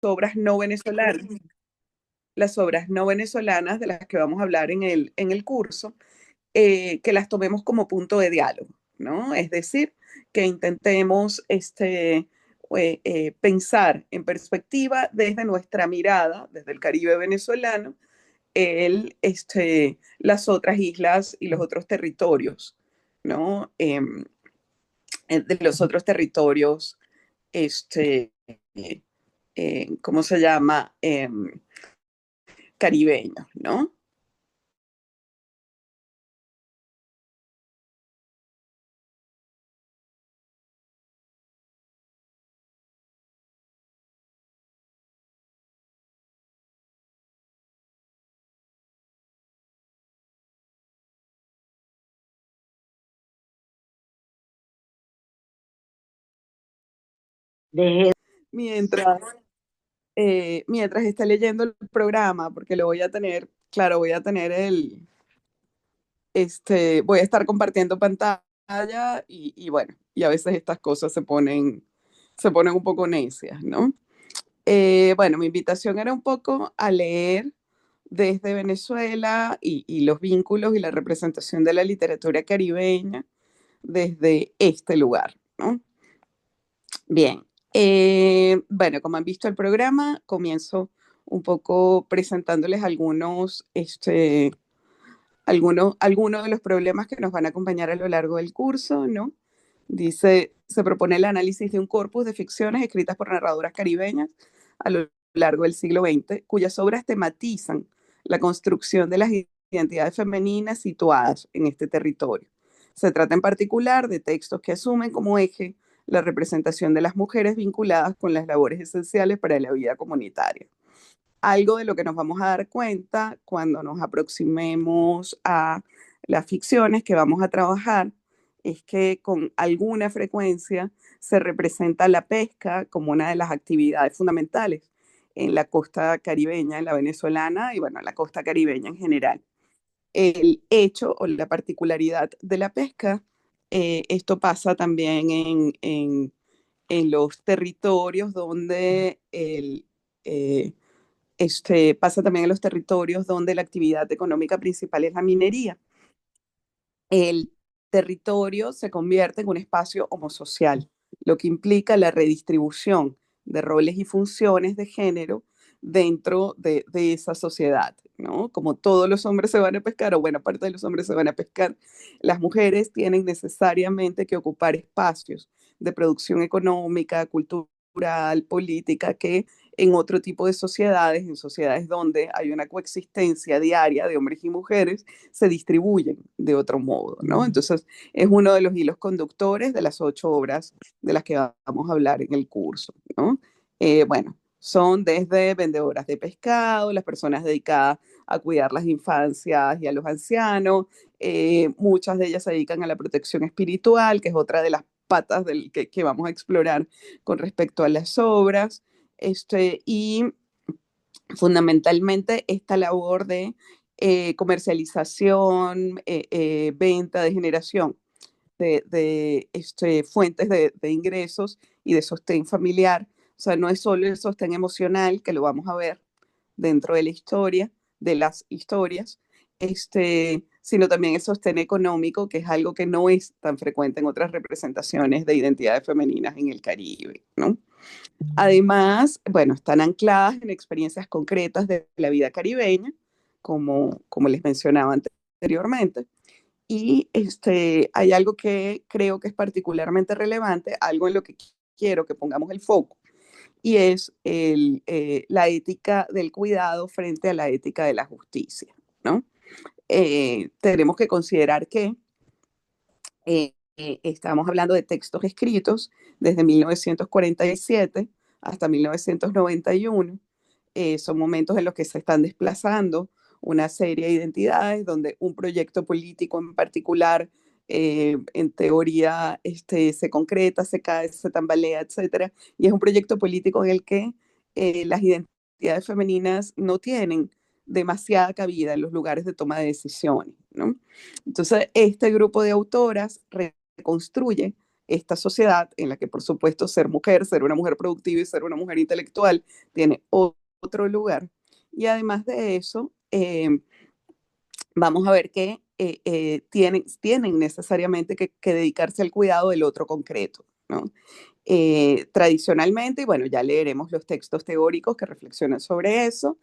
obras no venezolanas, las obras no venezolanas de las que vamos a hablar en el curso, que las tomemos como punto de diálogo, ¿no? Es decir, que intentemos pensar en perspectiva desde nuestra mirada, desde el Caribe venezolano, las otras islas y los otros territorios, ¿no? De los otros territorios, este, ¿cómo se llama? Caribeños, ¿no? Mientras, mientras esté leyendo el programa, porque lo voy a tener, claro, voy a tener voy a estar compartiendo pantalla y bueno, y a veces estas cosas se ponen un poco necias, ¿no? Bueno, mi invitación era un poco a leer desde Venezuela y los vínculos y la representación de la literatura caribeña desde este lugar, ¿no? Bien, bueno, como han visto el programa, comienzo un poco presentándoles algunos de los problemas que nos van a acompañar a lo largo del curso, ¿no? Dice, se propone el análisis de un corpus de ficciones escritas por narradoras caribeñas a lo largo del siglo XX, cuyas obras tematizan la construcción de las identidades femeninas situadas en este territorio. Se trata en particular de textos que asumen como eje la representación de las mujeres vinculadas con las labores esenciales para la vida comunitaria. Algo de lo que nos vamos a dar cuenta cuando nos aproximemos a las ficciones que vamos a trabajar es que con alguna frecuencia se representa la pesca como una de las actividades fundamentales en la costa caribeña, en la venezolana y bueno, en la costa caribeña en general. El hecho o la particularidad de la pesca, esto pasa también en los territorios donde eh, pasa también en los territorios donde la actividad económica principal es la minería. El territorio se convierte en un espacio homosocial, lo que implica la redistribución de roles y funciones de género dentro de esa sociedad, ¿no? Como todos los hombres se van a pescar, o buena parte de los hombres se van a pescar, las mujeres tienen necesariamente que ocupar espacios de producción económica, cultural, política, que en otro tipo de sociedades, en sociedades donde hay una coexistencia diaria de hombres y mujeres, se distribuyen de otro modo, ¿no? Entonces, es uno de los hilos conductores de las 8 obras de las que vamos a hablar en el curso, ¿no? Bueno, son desde vendedoras de pescado, las personas dedicadas a cuidar las infancias y a los ancianos, muchas de ellas se dedican a la protección espiritual, que es otra de las patas que vamos a explorar con respecto a las obras, y fundamentalmente esta labor de comercialización, venta, de generación de fuentes de ingresos y de sostén familiar. O sea, no es solo el sostén emocional, que lo vamos a ver dentro de la historia, de las historias, sino también el sostén económico, que es algo que no es tan frecuente en otras representaciones de identidades femeninas en el Caribe, ¿no? Además, bueno, están ancladas en experiencias concretas de la vida caribeña, como les mencionaba anteriormente. Y hay algo que creo que es particularmente relevante, algo en lo que quiero que pongamos el foco, y es la ética del cuidado frente a la ética de la justicia, ¿no? Tenemos que considerar que estamos hablando de textos escritos desde 1947 hasta 1991. Son momentos en los que se están desplazando una serie de identidades, donde un proyecto político en particular, en teoría, se concreta, se cae, se tambalea, etcétera. Y es un proyecto político en el que las identidades femeninas no tienen demasiada cabida en los lugares de toma de decisiones, ¿no? Entonces, este grupo de autoras reconstruye esta sociedad en la que, por supuesto, ser mujer, ser una mujer productiva y ser una mujer intelectual tiene otro lugar. Y además de eso, vamos a ver que tienen necesariamente que dedicarse al cuidado del otro concreto, ¿no? Tradicionalmente, y bueno, ya leeremos los textos teóricos que reflexionan sobre eso,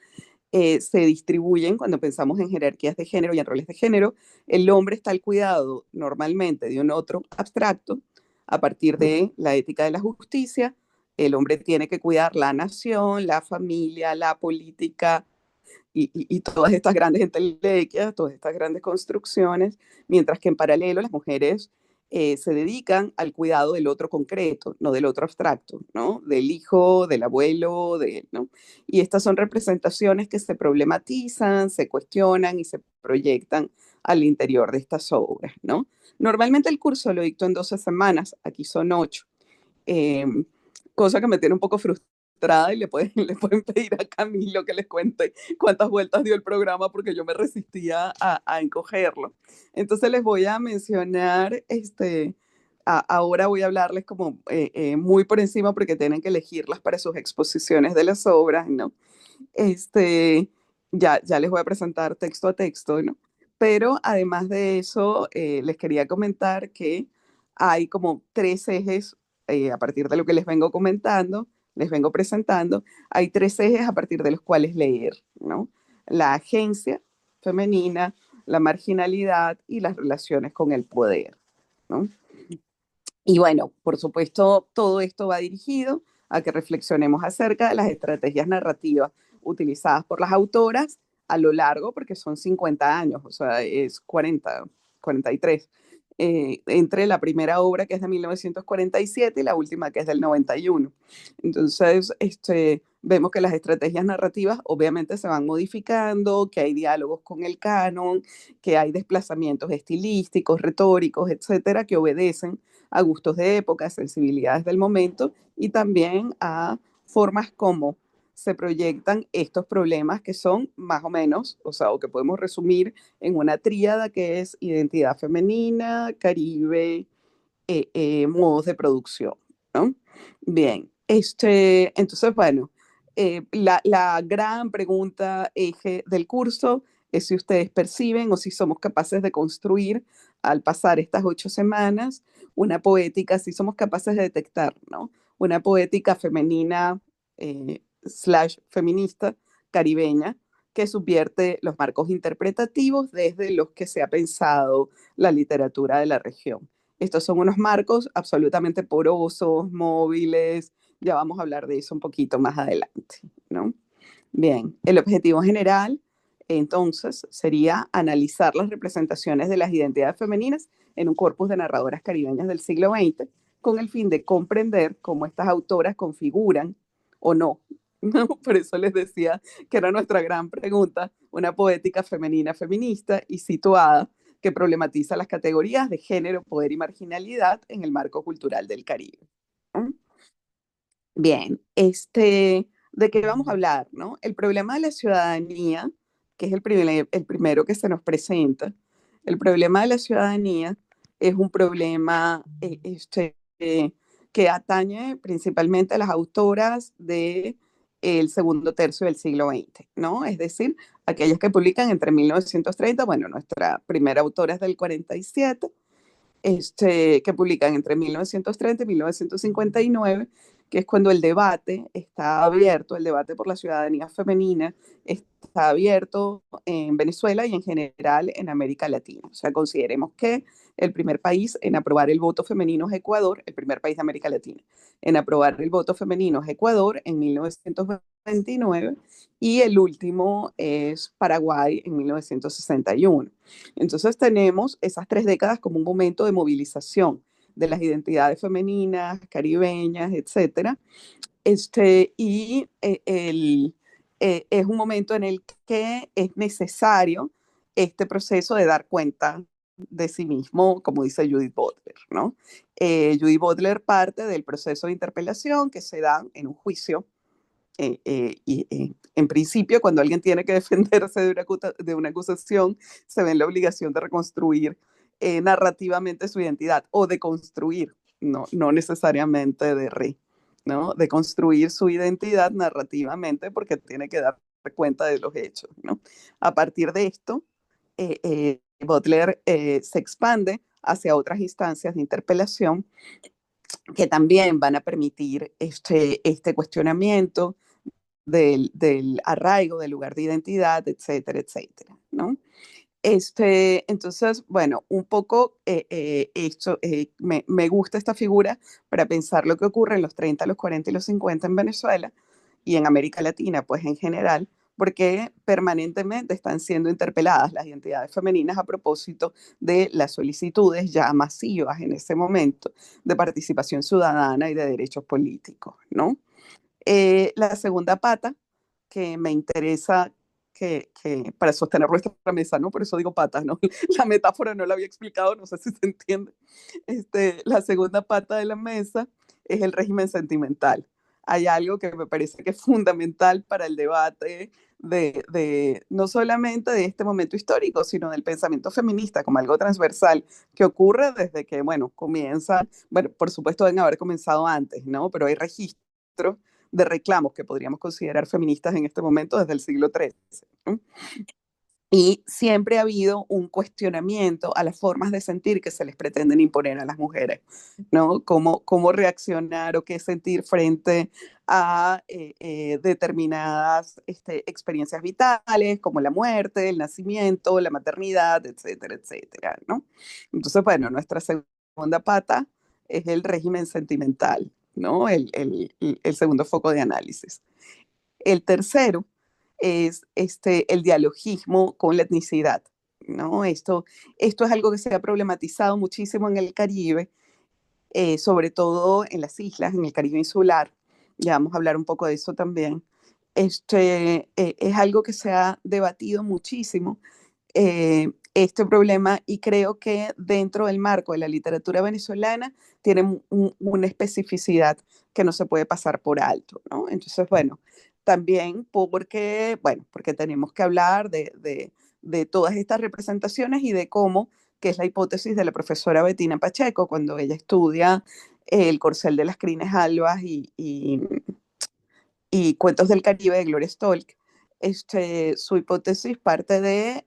se distribuyen cuando pensamos en jerarquías de género y en roles de género. El hombre está al cuidado normalmente de un otro abstracto a partir de la ética de la justicia. El hombre tiene que cuidar la nación, la familia, la política, y todas estas grandes entelequias, todas estas grandes construcciones, mientras que en paralelo las mujeres se dedican al cuidado del otro concreto, no del otro abstracto, ¿no? Del hijo, del abuelo, ¿no? Y estas son representaciones que se problematizan, se cuestionan y se proyectan al interior de estas obras, ¿no? Normalmente el curso lo dicto en 12 semanas, aquí son 8, eh, cosa que me tiene un poco frustrada y le pueden pedir a Camilo que les cuente cuántas vueltas dio el programa porque yo me resistía a encogerlo. Entonces les voy a mencionar, ahora voy a hablarles como muy por encima porque tienen que elegirlas para sus exposiciones de las obras, ¿no? Este, ya les voy a presentar texto a texto, ¿no? Pero además de eso, les quería comentar que hay como 3 ejes a partir de lo que les vengo comentando, les vengo presentando, hay 3 ejes a partir de los cuales leer, ¿no? La agencia femenina, la marginalidad y las relaciones con el poder, ¿no? Y bueno, por supuesto, todo esto va dirigido a que reflexionemos acerca de las estrategias narrativas utilizadas por las autoras a lo largo, porque son 50 años, o sea, es 43, entre la primera obra que es de 1947 y la última que es del 91. Entonces, vemos que las estrategias narrativas obviamente se van modificando, que hay diálogos con el canon, que hay desplazamientos estilísticos, retóricos, etcétera, que obedecen a gustos de época, sensibilidades del momento y también a formas como se proyectan estos problemas que son más o menos, o sea, o que podemos resumir en una tríada que es identidad femenina, Caribe, modos de producción, ¿no? Bien, entonces, bueno, la gran pregunta eje del curso es si ustedes perciben o si somos capaces de construir al pasar estas 8 semanas una poética, si somos capaces de detectar, ¿no? Una poética femenina slash feminista caribeña que subvierte los marcos interpretativos desde los que se ha pensado la literatura de la región. Estos son unos marcos absolutamente porosos, móviles, ya vamos a hablar de eso un poquito más adelante, ¿no? Bien, el objetivo general entonces sería analizar las representaciones de las identidades femeninas en un corpus de narradoras caribeñas del siglo XX con el fin de comprender cómo estas autoras configuran o no, ¿no? Por eso les decía que era nuestra gran pregunta, una poética femenina feminista y situada que problematiza las categorías de género, poder y marginalidad en el marco cultural del Caribe. ¿No? Bien, ¿de qué vamos a hablar, no? El problema de la ciudadanía, que es el primero que se nos presenta, el problema de la ciudadanía es un problema que atañe principalmente a las autoras de el segundo tercio del siglo XX, ¿no? Es decir, aquellas que publican entre 1930, bueno, nuestra primera autora es del 47, que publican entre 1930 y 1959, que es cuando el debate está abierto, el debate por la ciudadanía femenina está abierto en Venezuela y en general en América Latina. O sea, consideremos que el primer país en aprobar el voto femenino es Ecuador, el primer país de América Latina en aprobar el voto femenino es Ecuador en 1929 y el último es Paraguay en 1961. Entonces tenemos esas 3 décadas como un momento de movilización de las identidades femeninas, caribeñas, etcétera. Y es un momento en el que es necesario este proceso de dar cuenta de sí mismo, como dice Judith Butler, ¿no? Judith Butler parte del proceso de interpelación que se da en un juicio en principio, cuando alguien tiene que defenderse de una acusación, se ve en la obligación de reconstruir narrativamente su identidad o de construir no necesariamente de Re, ¿no? De construir su identidad narrativamente porque tiene que dar cuenta de los hechos, ¿no? A partir de esto, Butler se expande hacia otras instancias de interpelación que también van a permitir este cuestionamiento del arraigo, del lugar de identidad, etcétera, etcétera, ¿no? Entonces, bueno, un poco me gusta esta figura para pensar lo que ocurre en los 30, los 40 y los 50 en Venezuela y en América Latina, pues en general, porque permanentemente están siendo interpeladas las identidades femeninas a propósito de las solicitudes ya masivas en ese momento de participación ciudadana y de derechos políticos, ¿no? La segunda pata que me interesa para sostener nuestra mesa, ¿no? Por eso digo patas, ¿no? La metáfora no la había explicado, no sé si se entiende. La segunda pata de la mesa es el régimen sentimental. Hay algo que me parece que es fundamental para el debate no solamente de este momento histórico, sino del pensamiento feminista como algo transversal que ocurre desde que, bueno, comienza, bueno, por supuesto deben haber comenzado antes, ¿no? Pero hay registros de reclamos que podríamos considerar feministas en este momento desde el siglo XIII, ¿no? Y siempre ha habido un cuestionamiento a las formas de sentir que se les pretenden imponer a las mujeres, ¿no? Cómo reaccionar o qué sentir frente a determinadas experiencias vitales, como la muerte, el nacimiento, la maternidad, etcétera, etcétera, ¿no? Entonces, bueno, nuestra segunda pata es el régimen sentimental, ¿no? El segundo foco de análisis. El tercero es el dialogismo con la etnicidad, ¿no? Esto es algo que se ha problematizado muchísimo en el Caribe, sobre todo en las islas, en el Caribe insular. Ya vamos a hablar un poco de eso también. Es algo que se ha debatido muchísimo, este problema, y creo que dentro del marco de la literatura venezolana tiene una especificidad que no se puede pasar por alto, ¿no? Entonces, bueno, también porque tenemos que hablar de todas estas representaciones y de cómo, que es la hipótesis de la profesora Bettina Pacheco cuando ella estudia el corcel de las crines albas y Cuentos del Caribe de Gloria Stolk. Su hipótesis parte de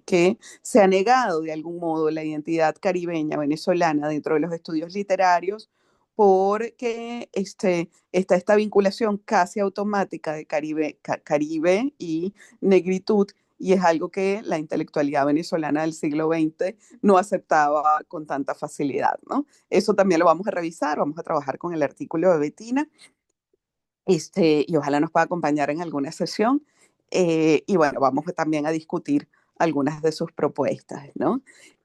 que se ha negado de algún modo la identidad caribeña venezolana dentro de los estudios literarios porque está esta vinculación casi automática de Caribe y negritud, y es algo que la intelectualidad venezolana del siglo XX no aceptaba con tanta facilidad, ¿no? Eso también lo vamos a revisar, vamos a trabajar con el artículo de Bettina, y ojalá nos pueda acompañar en alguna sesión. Y bueno, vamos también a discutir algunas de sus propuestas, ¿no?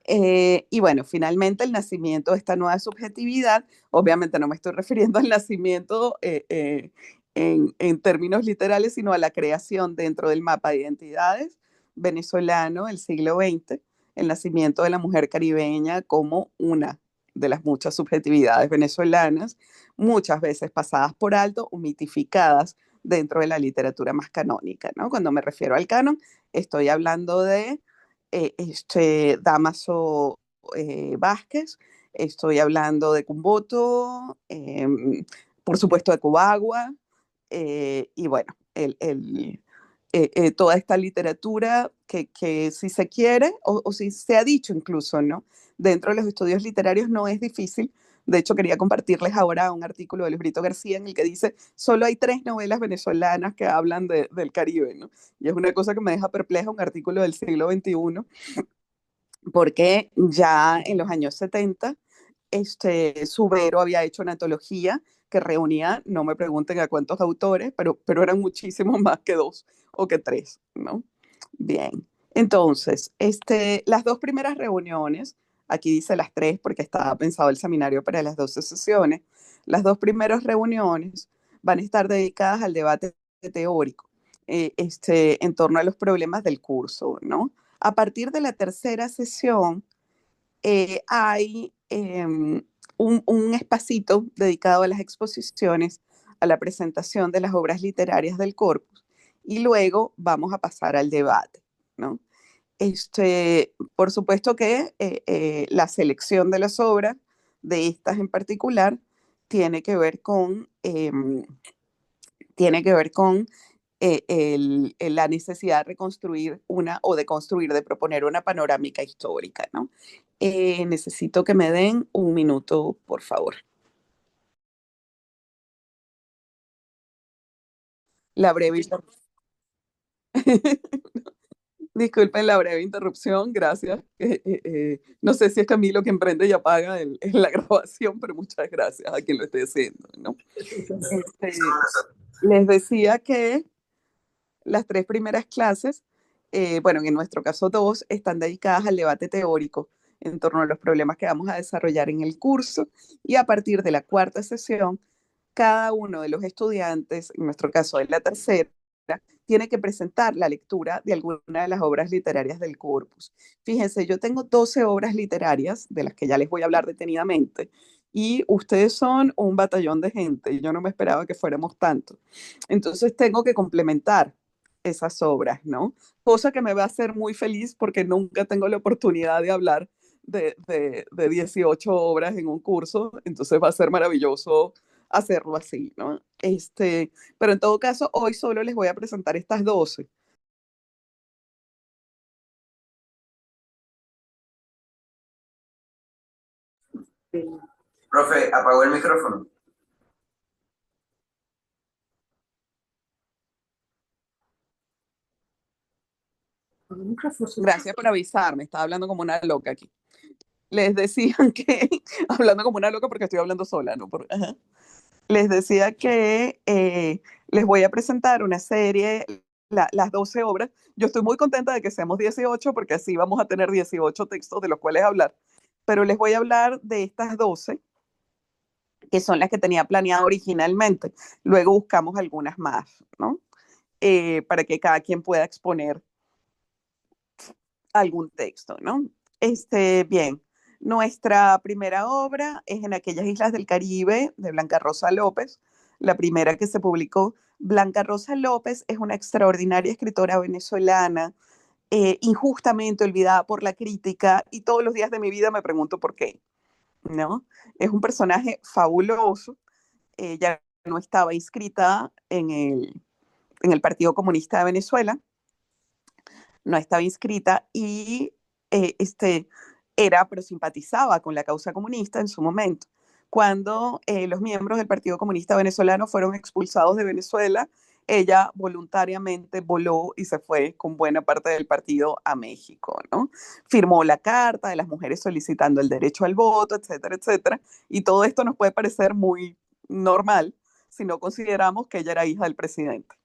Y bueno, finalmente el nacimiento de esta nueva subjetividad, obviamente no me estoy refiriendo al nacimiento en términos literales, sino a la creación dentro del mapa de identidades venezolano del siglo XX, el nacimiento de la mujer caribeña como una de las muchas subjetividades venezolanas, muchas veces pasadas por alto o mitificadas dentro de la literatura más canónica, ¿no? Cuando me refiero al canon, estoy hablando de Damaso Vázquez, estoy hablando de Cumboto, por supuesto de Cubagua, y bueno, toda esta literatura que si se quiere, o si se ha dicho incluso, ¿no? Dentro de los estudios literarios no es difícil. De hecho, quería compartirles ahora un artículo de Luis Brito García en el que dice, solo hay 3 novelas venezolanas que hablan del Caribe, ¿no? Y es una cosa que me deja perpleja, un artículo del siglo XXI, porque ya en los años 70, Subero había hecho una antología que reunía, no me pregunten a cuántos autores, pero eran muchísimos más que 2 o que 3, ¿no? Bien, entonces, las 2 primeras reuniones, aquí dice las 3 porque estaba pensado el seminario para las 12 sesiones, las 2 primeras reuniones van a estar dedicadas al debate teórico, en torno a los problemas del curso, ¿no? A partir de la tercera sesión, hay un espacito dedicado a las exposiciones, a la presentación de las obras literarias del corpus, y luego vamos a pasar al debate, ¿no? Por supuesto que la selección de las obras de estas en particular tiene que ver con, tiene que ver con la necesidad de reconstruir una o de construir, de proponer una panorámica histórica, ¿no? Necesito que me den un minuto, por favor. La breve interrupción. Disculpen la breve interrupción, gracias. No sé si es Camilo quien prende y apaga la grabación, pero muchas gracias a quien lo esté haciendo, ¿no? Este, les decía que las tres primeras clases, bueno, en nuestro caso dos, están dedicadas al debate teórico en torno a los problemas que vamos a desarrollar en el curso y a partir de la cuarta sesión, cada uno de los estudiantes, en nuestro caso de la tercera, tiene que presentar la lectura de alguna de las obras literarias del corpus. Fíjense, yo tengo 12 obras literarias, de las que ya les voy a hablar detenidamente, y ustedes son un batallón de gente, y yo no me esperaba que fuéramos tantos. Entonces tengo que complementar esas obras, ¿no? Cosa que me va a hacer muy feliz porque nunca tengo la oportunidad de hablar de 18 obras en un curso, entonces va a ser maravilloso hacerlo así, ¿no? Pero en todo caso, hoy solo les voy a presentar estas 12. Profe, apagó el micrófono. Gracias por avisarme, estaba hablando como una loca aquí. Les decían que, hablando como una loca porque estoy hablando sola, ¿no? Ajá. Les decía que les voy a presentar una serie, las 12 obras. Yo estoy muy contenta de que seamos 18 porque así vamos a tener 18 textos de los cuales hablar. Pero les voy a hablar de estas 12 que son las que tenía planeado originalmente. Luego buscamos algunas más, ¿no? Para que cada quien pueda exponer algún texto, ¿no? Bien, nuestra primera obra es En aquellas islas del Caribe, de Blanca Rosa López, la primera que se publicó. Blanca Rosa López es una extraordinaria escritora venezolana, injustamente olvidada por la crítica, y todos los días de mi vida me pregunto por qué, ¿no? Es un personaje fabuloso. Ella no estaba inscrita en el Partido Comunista de Venezuela, no estaba inscrita y eh, este, pero simpatizaba con la causa comunista en su momento. Cuando los miembros del Partido Comunista Venezolano fueron expulsados de Venezuela, ella voluntariamente voló y se fue con buena parte del partido a México, ¿no? Firmó la carta de las mujeres solicitando el derecho al voto, etcétera, etcétera. Y todo esto nos puede parecer muy normal si no consideramos que ella era hija del presidente.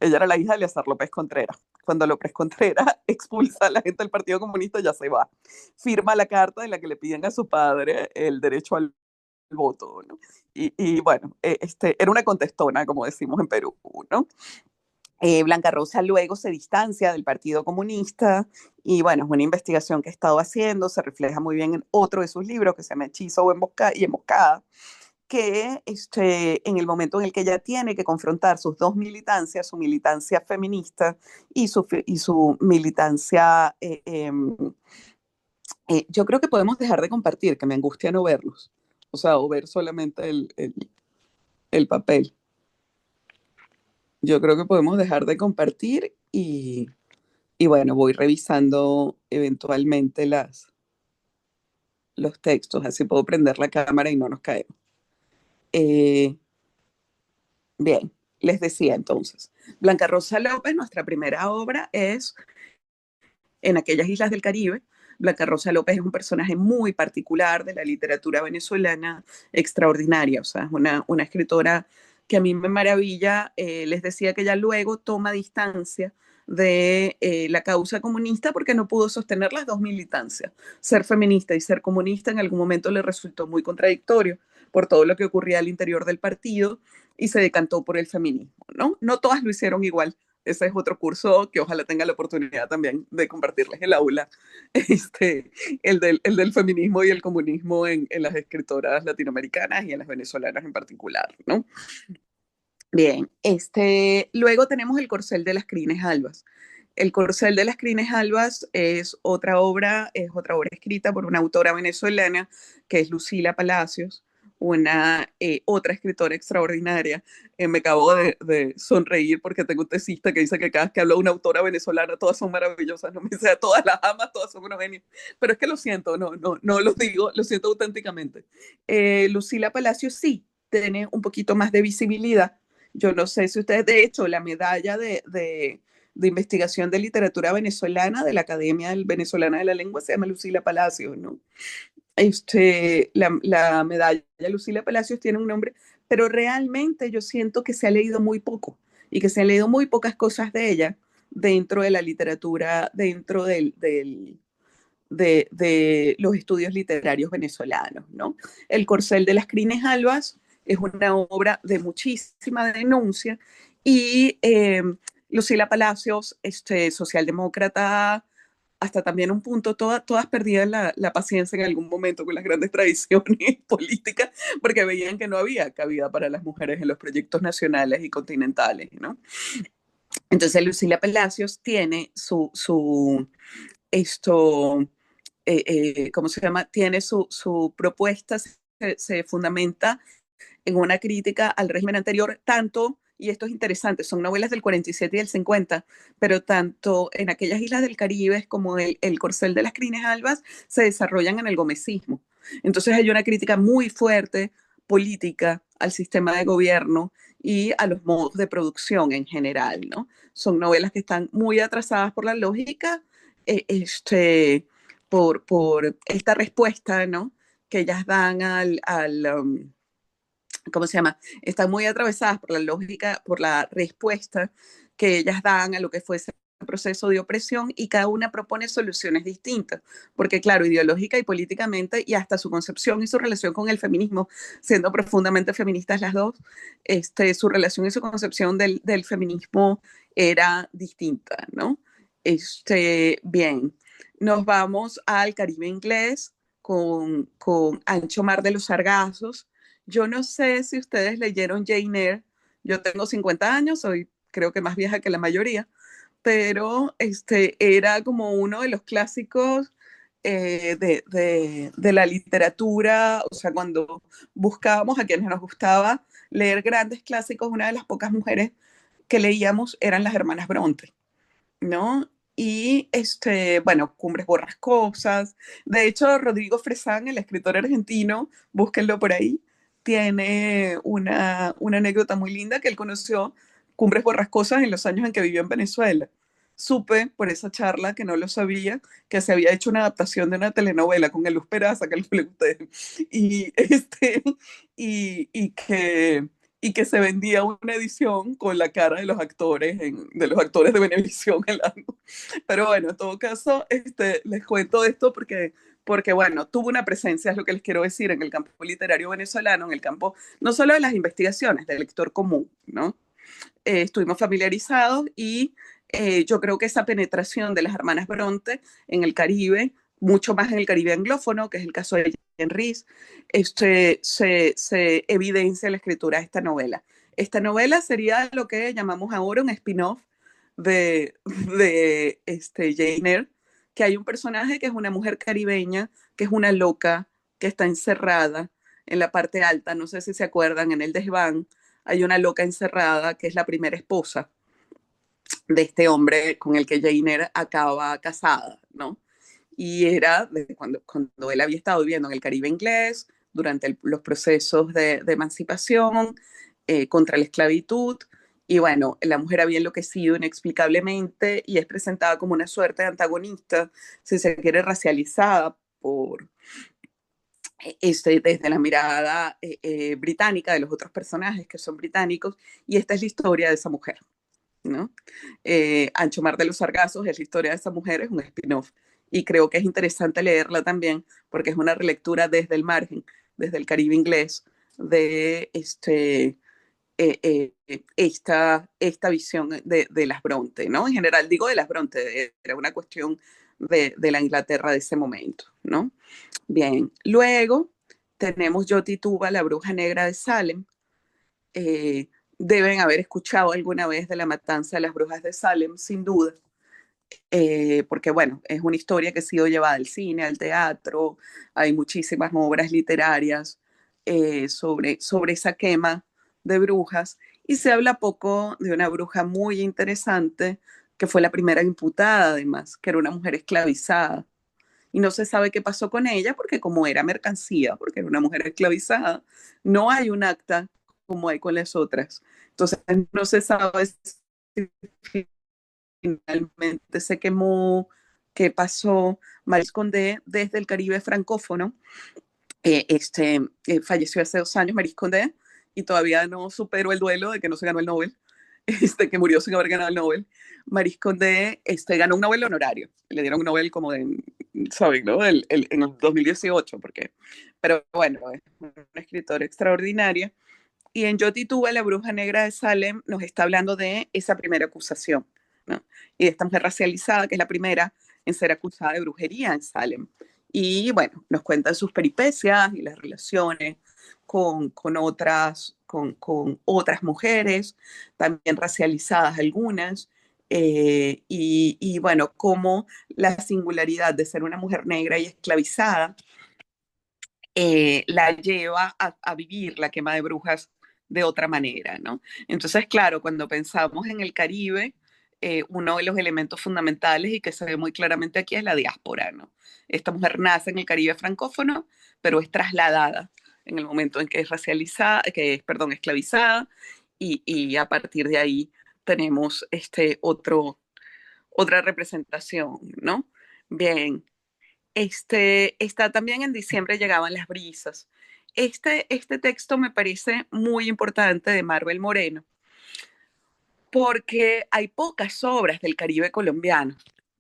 Ella era la hija de Eleazar López Contreras. Cuando López Contreras expulsa a la gente del Partido Comunista, ya se va. Firma la carta en la que le piden a su padre el derecho al voto, ¿no? Bueno, era una contestona, como decimos en Perú, ¿no? Blanca Rosa luego se distancia del Partido Comunista y bueno, es una investigación que he estado haciendo, se refleja muy bien en otro de sus libros que se llama Hechizo o Emboscada, que en el momento en el que ella tiene que confrontar sus dos militancias, su militancia feminista y su militancia, yo creo que podemos dejar de compartir, que me angustia no verlos, o sea, o ver solamente el papel. Yo creo que podemos dejar de compartir y bueno, voy revisando eventualmente los textos, así puedo prender la cámara y no nos caemos. Eh, Bien, les decía entonces, Blanca Rosa López, nuestra primera obra es En aquellas islas del Caribe. Blanca Rosa López es un personaje muy particular de la literatura venezolana, extraordinaria, o sea, es una escritora que a mí me maravilla. Les decía que ella luego toma distancia de la causa comunista porque no pudo sostener las dos militancias. Ser feminista y ser comunista en algún momento le resultó muy contradictorio por todo lo que ocurría al interior del partido y se decantó por el feminismo, ¿no? No todas lo hicieron igual. Ese es otro curso que ojalá tenga la oportunidad también de compartirles el aula, este, el del feminismo y el comunismo en las escritoras latinoamericanas y en las venezolanas en particular, ¿no? Bien, luego tenemos El corcel de las crines albas. El Corcel de las Crines Albas es otra obra escrita por una autora venezolana que es Lucila Palacios, una otra escritora extraordinaria. Me acabo de sonreír porque tengo un tesista que dice que cada vez que hablo de una autora venezolana todas son maravillosas, no me dice todas las amas, todas son unos genios, pero es que lo siento, no lo digo, lo siento auténticamente. Lucila Palacios sí tiene un poquito más de visibilidad. Yo no sé si ustedes, de hecho, la medalla de investigación de literatura venezolana de la Academia Venezolana de la Lengua se llama Lucila Palacios, ¿no? La medalla Lucila Palacios tiene un nombre, pero realmente yo siento que se ha leído muy poco y que se han leído muy pocas cosas de ella dentro de la literatura, dentro de los estudios literarios venezolanos, ¿no? El Corcel de las Crines Albas es una obra de muchísima denuncia y Lucila Palacios, socialdemócrata, hasta también un punto, todas perdían la paciencia en algún momento con las grandes tradiciones políticas, porque veían que no había cabida para las mujeres en los proyectos nacionales y continentales, ¿no? Entonces Lucila Palacios tiene esto, ¿cómo se llama? Tiene su propuesta, se fundamenta en una crítica al régimen anterior, tanto, y esto es interesante, son novelas del 47 y del 50, pero tanto en aquellas islas del Caribe como el Corcel de las Crines Albas se desarrollan en el gomecismo. Entonces hay una crítica muy fuerte política al sistema de gobierno y a los modos de producción en general, ¿no? Son novelas que están muy atrasadas por la lógica, por esta respuesta, ¿no? Que ellas dan ¿cómo se llama? Están muy atravesadas por la lógica, por la respuesta que ellas dan a lo que fue ese proceso de opresión y cada una propone soluciones distintas, porque claro, ideológica y políticamente y hasta su concepción y su relación con el feminismo, siendo profundamente feministas las dos, su relación y su concepción del feminismo era distinta, ¿no? Bien, nos vamos al Caribe inglés con Ancho Mar de los Sargazos. Yo no sé si ustedes leyeron Jane Eyre. Yo tengo 50 años, soy creo que más vieja que la mayoría, pero era como uno de los clásicos de la literatura, o sea, cuando buscábamos a quienes nos gustaba leer grandes clásicos, una de las pocas mujeres que leíamos eran las hermanas Bronte, ¿no? Y bueno, Cumbres Borrascosas. De hecho, Rodrigo Fresán, el escritor argentino, búsquenlo por ahí, tiene una anécdota muy linda que él conoció Cumbres Borrascosas en los años en que vivió en Venezuela. Supe por esa charla, que no lo sabía, que se había hecho una adaptación de una telenovela con el Luz Peraza, que le guste, y, y que se vendía una edición con la cara de los actores, de los actores de Venevisión. Pero bueno, en todo caso, les cuento esto porque, bueno, tuvo una presencia, es lo que les quiero decir, en el campo literario venezolano, en el campo no solo de las investigaciones, del lector común, ¿no? Estuvimos familiarizados y yo creo que esa penetración de las hermanas Bronte en el Caribe, mucho más en el Caribe anglófono, que es el caso de Jane Rhys, se evidencia en la escritura de esta novela. Esta novela sería lo que llamamos ahora un spin-off de Jane Eyre, que hay un personaje que es una mujer caribeña, que es una loca, que está encerrada en la parte alta, no sé si se acuerdan, en el desván, hay una loca encerrada que es la primera esposa de este hombre con el que Jane Eyre acaba casada, ¿no? Y era desde cuando él había estado viviendo en el Caribe inglés, durante los procesos de emancipación, contra la esclavitud, y bueno, la mujer había enloquecido inexplicablemente y es presentada como una suerte de antagonista, si se quiere, racializada desde la mirada británica de los otros personajes que son británicos, y esta es la historia de esa mujer, ¿no? Ancho Mar de los Sargazos es la historia de esa mujer, es un spin-off, y creo que es interesante leerla también, porque es una relectura desde el margen, desde el Caribe inglés, de esta visión de las Bronte, ¿no? En general digo de las Bronte, era una cuestión de la Inglaterra de ese momento, ¿no? Bien, luego tenemos Yo Tituba, la bruja negra de Salem. Eh, Deben haber escuchado alguna vez de la matanza de las brujas de Salem, sin duda. porque bueno, es una historia que ha sido llevada al cine, al teatro, hay muchísimas obras literarias sobre esa quema de brujas, y se habla poco de una bruja muy interesante, que fue la primera imputada además, que era una mujer esclavizada. Y no se sabe qué pasó con ella, porque como era mercancía, porque era una mujer esclavizada, no hay un acta como hay con las otras. Entonces no se sabe si finalmente se quemó, qué pasó. Marisol Condé, desde el Caribe francófono, falleció hace 2 años, Marisol Condé, y todavía no supero el duelo de que no se ganó el Nobel, que murió sin haber ganado el Nobel. Marisol Condé ganó un Nobel honorario, le dieron un Nobel como de, ¿saben? ¿No? En el 2018, porque, pero bueno, es una escritora extraordinaria. Y en Yo Tituba, la bruja negra de Salem, nos está hablando de esa primera acusación, ¿no? Y de esta mujer racializada, que es la primera en ser acusada de brujería en Salem. Y bueno, nos cuentan sus peripecias y las relaciones con otras mujeres, también racializadas algunas. Y bueno, cómo la singularidad de ser una mujer negra y esclavizada la lleva a vivir la quema de brujas de otra manera, ¿no? Entonces, claro, cuando pensamos en el Caribe, uno de los elementos fundamentales y que se ve muy claramente aquí es la diáspora, ¿no? Esta mujer nace en el Caribe francófono, pero es trasladada en el momento en que es racializada, que es, perdón, esclavizada, y a partir de ahí tenemos otra representación, ¿no? Bien, está también en diciembre llegaban las brisas. Este texto me parece muy importante de Marvel Moreno, porque hay pocas obras del Caribe colombiano,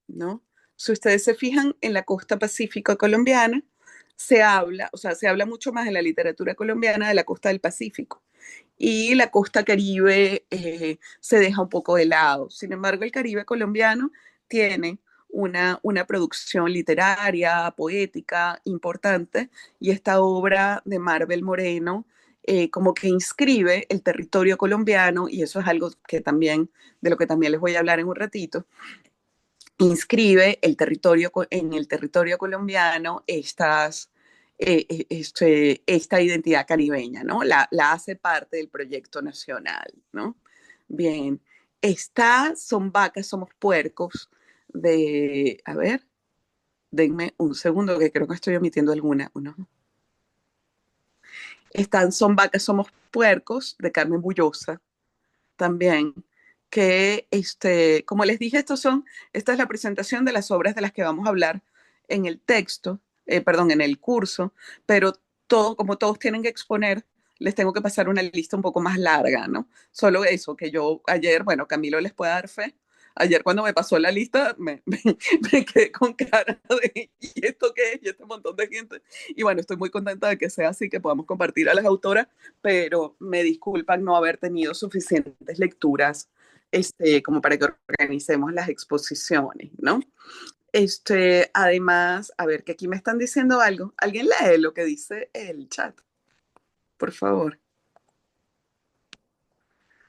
¿no? Si ustedes se fijan en la costa pacífica colombiana, se habla mucho más en la literatura colombiana de la costa del Pacífico, y la costa Caribe se deja un poco de lado. Sin embargo, el Caribe colombiano tiene una producción literaria, poética importante, y esta obra de Marvel Moreno como que inscribe el territorio colombiano, y eso es algo que también, de lo que también les voy a hablar en un ratito, inscribe en el territorio colombiano esta identidad caribeña, ¿no? La hace parte del proyecto nacional, ¿no? Bien, Son vacas, somos puercos, a ver, denme un segundo que creo que estoy omitiendo alguna, ¿no? Son vacas, somos puercos, de Carmen Bullosa, también, que como les dije, esta es la presentación de las obras de las que vamos a hablar en el texto, perdón, en el curso, pero como todos tienen que exponer, les tengo que pasar una lista un poco más larga, ¿no? Solo eso, que yo ayer, bueno, Camilo les puede dar fe. Ayer cuando me pasó la lista me quedé con cara de ¿y esto qué es? Y este montón de gente. Y bueno, estoy muy contenta de que sea así, que podamos compartir a las autoras, pero me disculpan no haber tenido suficientes lecturas como para que organicemos las exposiciones, ¿no? Además, a ver, que aquí me están diciendo algo. ¿Alguien lee lo que dice el chat? Por favor.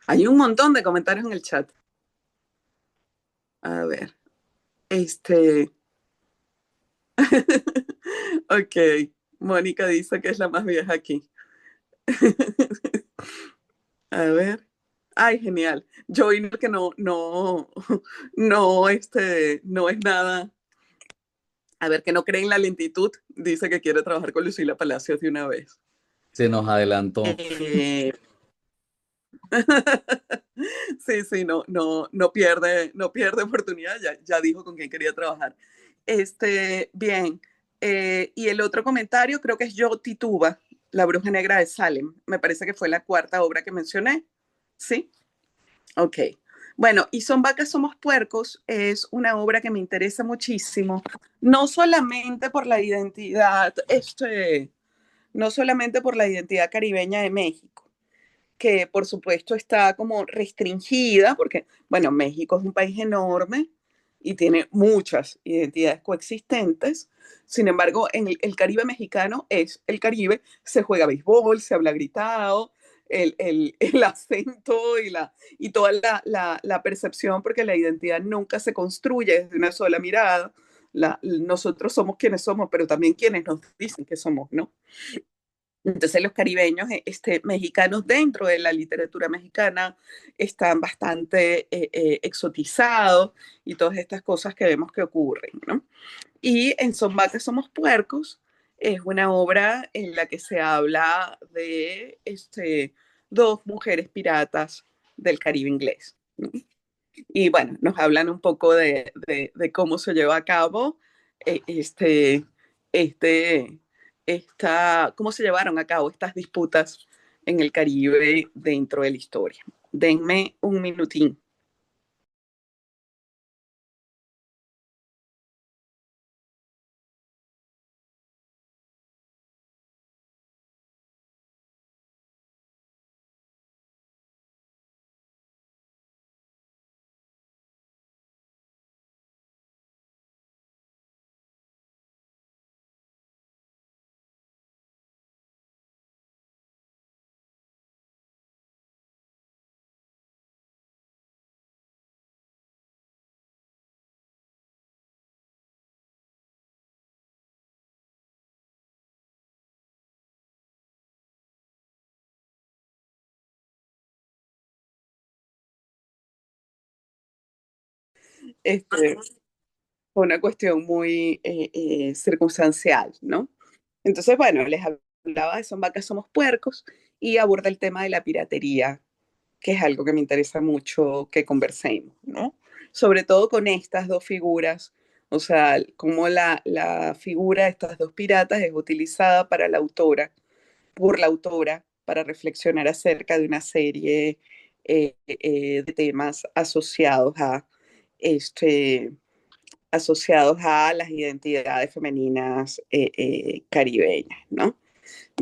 Hay un montón de comentarios en el chat. A ver, este... ok, Mónica dice que es la más vieja aquí. A ver. Ay, genial. Joy, que no es nada. A ver, que no cree en la lentitud, dice que quiere trabajar con Lucila Palacios de una vez. Se nos adelantó. Eh, sí, sí, no pierde oportunidad, ya dijo con quién quería trabajar. Bien, y el otro comentario creo que es Yo Tituba, La Bruja Negra de Salem. Me parece que fue la cuarta obra que mencioné. ¿Sí? Ok. Bueno, y Son vacas, somos puercos es una obra que me interesa muchísimo, no solamente por la identidad, no solamente por la identidad caribeña de México, que por supuesto está como restringida, porque, bueno, México es un país enorme y tiene muchas identidades coexistentes. Sin embargo, en el Caribe mexicano es el Caribe, se juega béisbol, se habla gritado, el acento y toda la percepción, porque la identidad nunca se construye desde una sola mirada. Nosotros somos quienes somos, pero también quienes nos dicen que somos, ¿no? Entonces los caribeños mexicanos dentro de la literatura mexicana están bastante exotizados y todas estas cosas que vemos que ocurren, ¿no? Y en Son Vacas Somos Puercos es una obra en la que se habla de dos mujeres piratas del Caribe inglés, ¿no? Y bueno, nos hablan un poco de cómo se lleva a cabo eh, este, este, cómo se llevaron a cabo estas disputas en el Caribe dentro de la historia. Denme un minutín. Este, Fue una cuestión muy circunstancial, ¿no? Entonces, bueno, les hablaba de Son Vacas, Somos Puercos y aborda el tema de la piratería, que es algo que me interesa mucho que conversemos, ¿no? Sobre todo con estas dos figuras, o sea, cómo la figura de estas dos piratas es utilizada para por la autora, para reflexionar acerca de una serie de temas este, asociados a las identidades femeninas caribeñas, ¿no?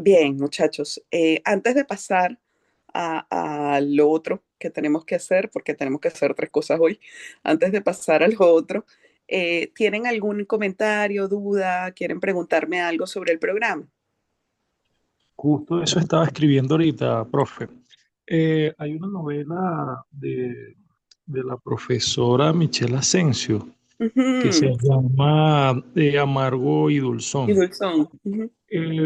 Bien, muchachos, antes de pasar a lo otro que tenemos que hacer, porque tenemos que hacer tres cosas hoy, antes de pasar a lo otro, ¿tienen algún comentario, duda, quieren preguntarme algo sobre el programa? Justo eso estaba escribiendo ahorita, profe. Hay una novela de la profesora Michelle Asensio que se Ujú. llama Amargo y Y Dulzón. Dulzón. Ujú.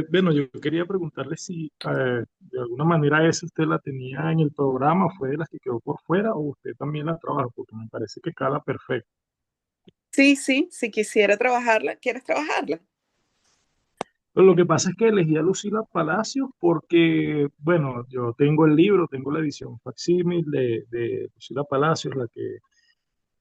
Bueno, yo quería preguntarle si de alguna manera esa usted la tenía en el programa, fue de las que quedó por fuera o usted también la trabaja, porque me parece que cala perfecto. Sí, sí, si quisiera trabajarla, ¿quieres trabajarla? Pero lo que pasa es que elegí a Lucila Palacios porque, bueno, yo tengo el libro, tengo la edición facsímil de Lucila Palacios, la que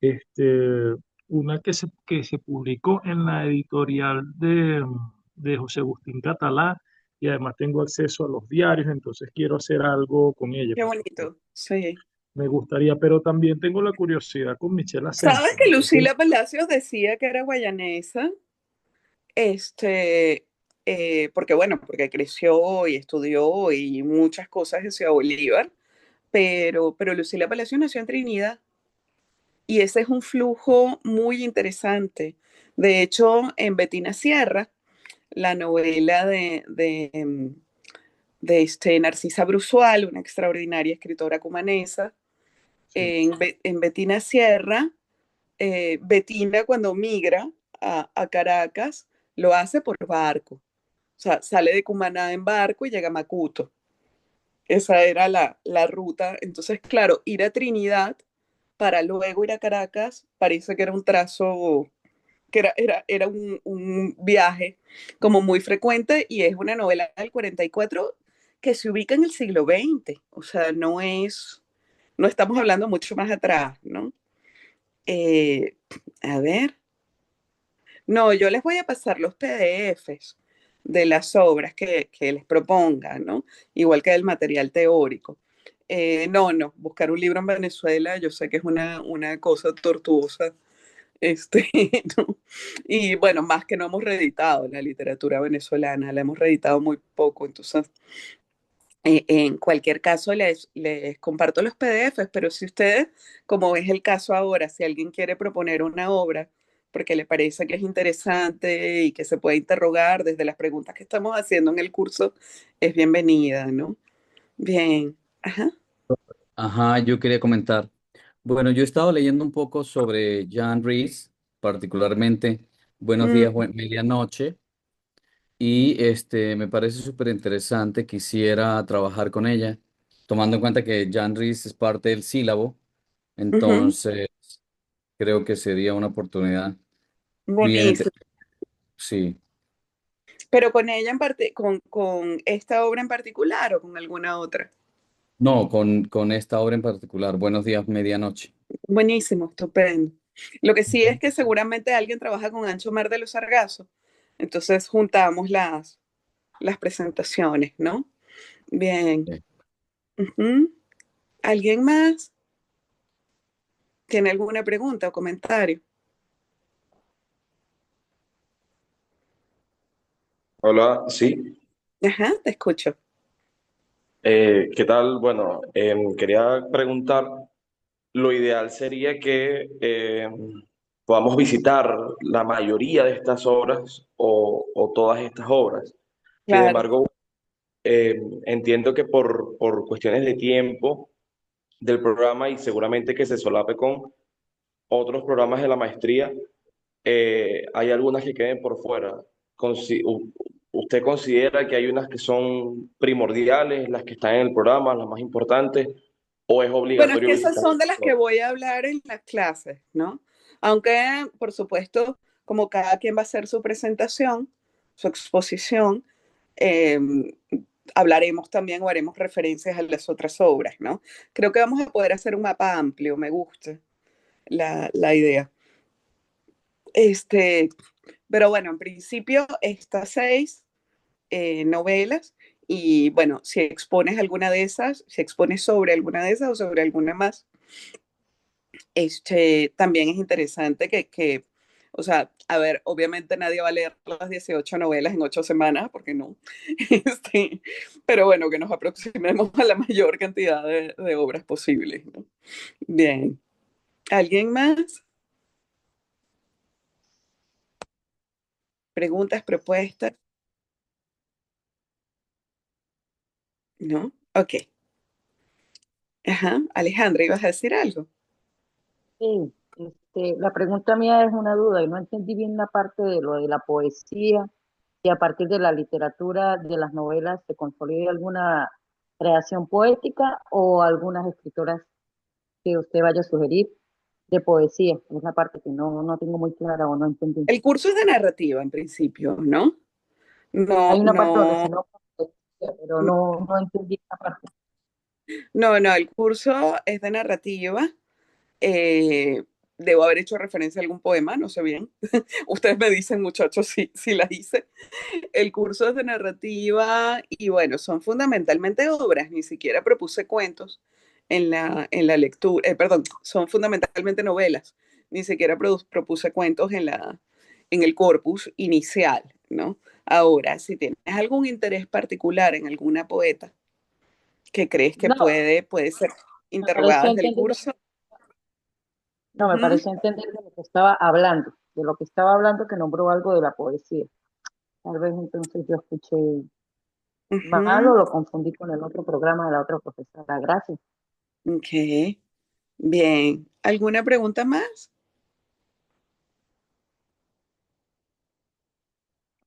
Este, una que se publicó en la editorial de José Agustín Catalá y además tengo acceso a los diarios, entonces quiero hacer algo con ella, Qué porque bonito, sí. me gustaría, pero también tengo la curiosidad con Michelle ¿Sabes Asensio. que Entonces, Lucila Palacios decía que era guayanesa? Este, Porque bueno, porque creció y estudió y muchas cosas en Ciudad Bolívar, pero Lucila Palacios nació en Trinidad y ese es un flujo muy interesante. De hecho, en Betina Sierra, la novela de Narcisa Brusual, una extraordinaria escritora cumanesa, sí, en Betina Sierra, Betina cuando migra a Caracas, lo hace por barco. O sea, sale de Cumaná en barco y llega a Macuto. Esa era la ruta. Entonces, claro, ir a Trinidad para luego ir a Caracas parece que era un trazo, que era un viaje como muy frecuente y es una novela del 44 que se ubica en el siglo XX. O sea, no estamos hablando mucho más atrás, ¿no? Eh, a ver, no, yo les voy a pasar los PDFs de las obras que les propongan, ¿no? Igual que el material teórico. No, buscar un libro en Venezuela, yo sé que es una cosa tortuosa, este, ¿no? Y bueno, más que no hemos reeditado la literatura venezolana, la hemos reeditado muy poco, entonces, en cualquier caso, les comparto los PDFs, pero si ustedes, como es el caso ahora, si alguien quiere proponer una obra porque le parece que es interesante y que se puede interrogar desde las preguntas que estamos haciendo en el curso, es bienvenida, ¿no? Bien. Ajá. Ajá, yo quería comentar. Bueno, yo he estado leyendo un poco sobre Jan Rees, particularmente Buenos días, Mm, medianoche, y me parece súper interesante. Quisiera trabajar con ella, tomando en cuenta que Jan Rees es parte del sílabo, ujú. entonces creo que sería una oportunidad bien Buenísimo. sí. Pero con ella en parte, con esta obra en particular o con alguna otra. No, con esta obra en particular, Buenos días, medianoche. Buenísimo, estupendo. Lo que sí es Ujú. que seguramente alguien trabaja con Ancho Mar de los Sargazos. Entonces juntamos las presentaciones, ¿no? Bien. Sí. Ujú. ¿Alguien más tiene alguna pregunta o comentario? Hola, sí. Ajá, te escucho. ¿Qué tal? Bueno, quería preguntar, lo ideal sería que podamos visitar la mayoría de estas obras o todas estas obras. Sin Claro. embargo, entiendo que por cuestiones de tiempo del programa y seguramente que se solape con otros programas de la maestría, hay algunas que queden por fuera. ¿Usted considera que hay unas que son primordiales, las que están en el programa, las más importantes, o es Bueno, es obligatorio que esas visitar son de las que todas? voy a hablar en las clases, ¿no? Aunque, por supuesto, como cada quien va a hacer su presentación, su exposición, eh, hablaremos también o haremos referencias a las otras obras, ¿no? Creo que vamos a poder hacer un mapa amplio, me gusta la idea. Este, pero bueno, en principio, estas 6 novelas y bueno, si expones alguna de esas, si expones sobre alguna de esas o sobre alguna más, también es interesante o sea, a ver, obviamente nadie va a leer las 18 novelas en 8 semanas, porque no, este, pero bueno, que nos aproximemos a la mayor cantidad de obras posibles, ¿no? Bien, ¿alguien más? ¿Preguntas, propuestas? ¿No? Ok. Ajá, Alejandra, ¿ibas a decir algo? Sí, la pregunta mía es una duda y no entendí bien la parte de lo de la poesía y a partir de la literatura, de las novelas, se consolide alguna creación poética o algunas escritoras que usted vaya a sugerir de poesía. Es la parte que no tengo muy clara o no entendí. El curso es de narrativa en principio, ¿no? Hay No, una parte donde se no, nombra poesía, pero no entendí esa parte. no, el curso es de narrativa. Eh, debo haber hecho referencia a algún poema, no sé bien. Ustedes me dicen, muchachos, si la hice. El curso es de narrativa y bueno, son fundamentalmente obras, ni siquiera propuse cuentos en la lectura, perdón, son fundamentalmente novelas, ni siquiera propuse cuentos en el corpus inicial, ¿no? Ahora, si tienes algún interés particular en alguna poeta que crees que No, puede ser me pareció interrogada desde el entender, curso, no, me ujú, pareció entender de lo que estaba hablando, de lo que estaba hablando que nombró algo de la poesía. Tal vez entonces yo escuché mal o ujú, lo confundí con el otro programa de la otra profesora. Gracias. ok, bien. ¿Alguna pregunta más?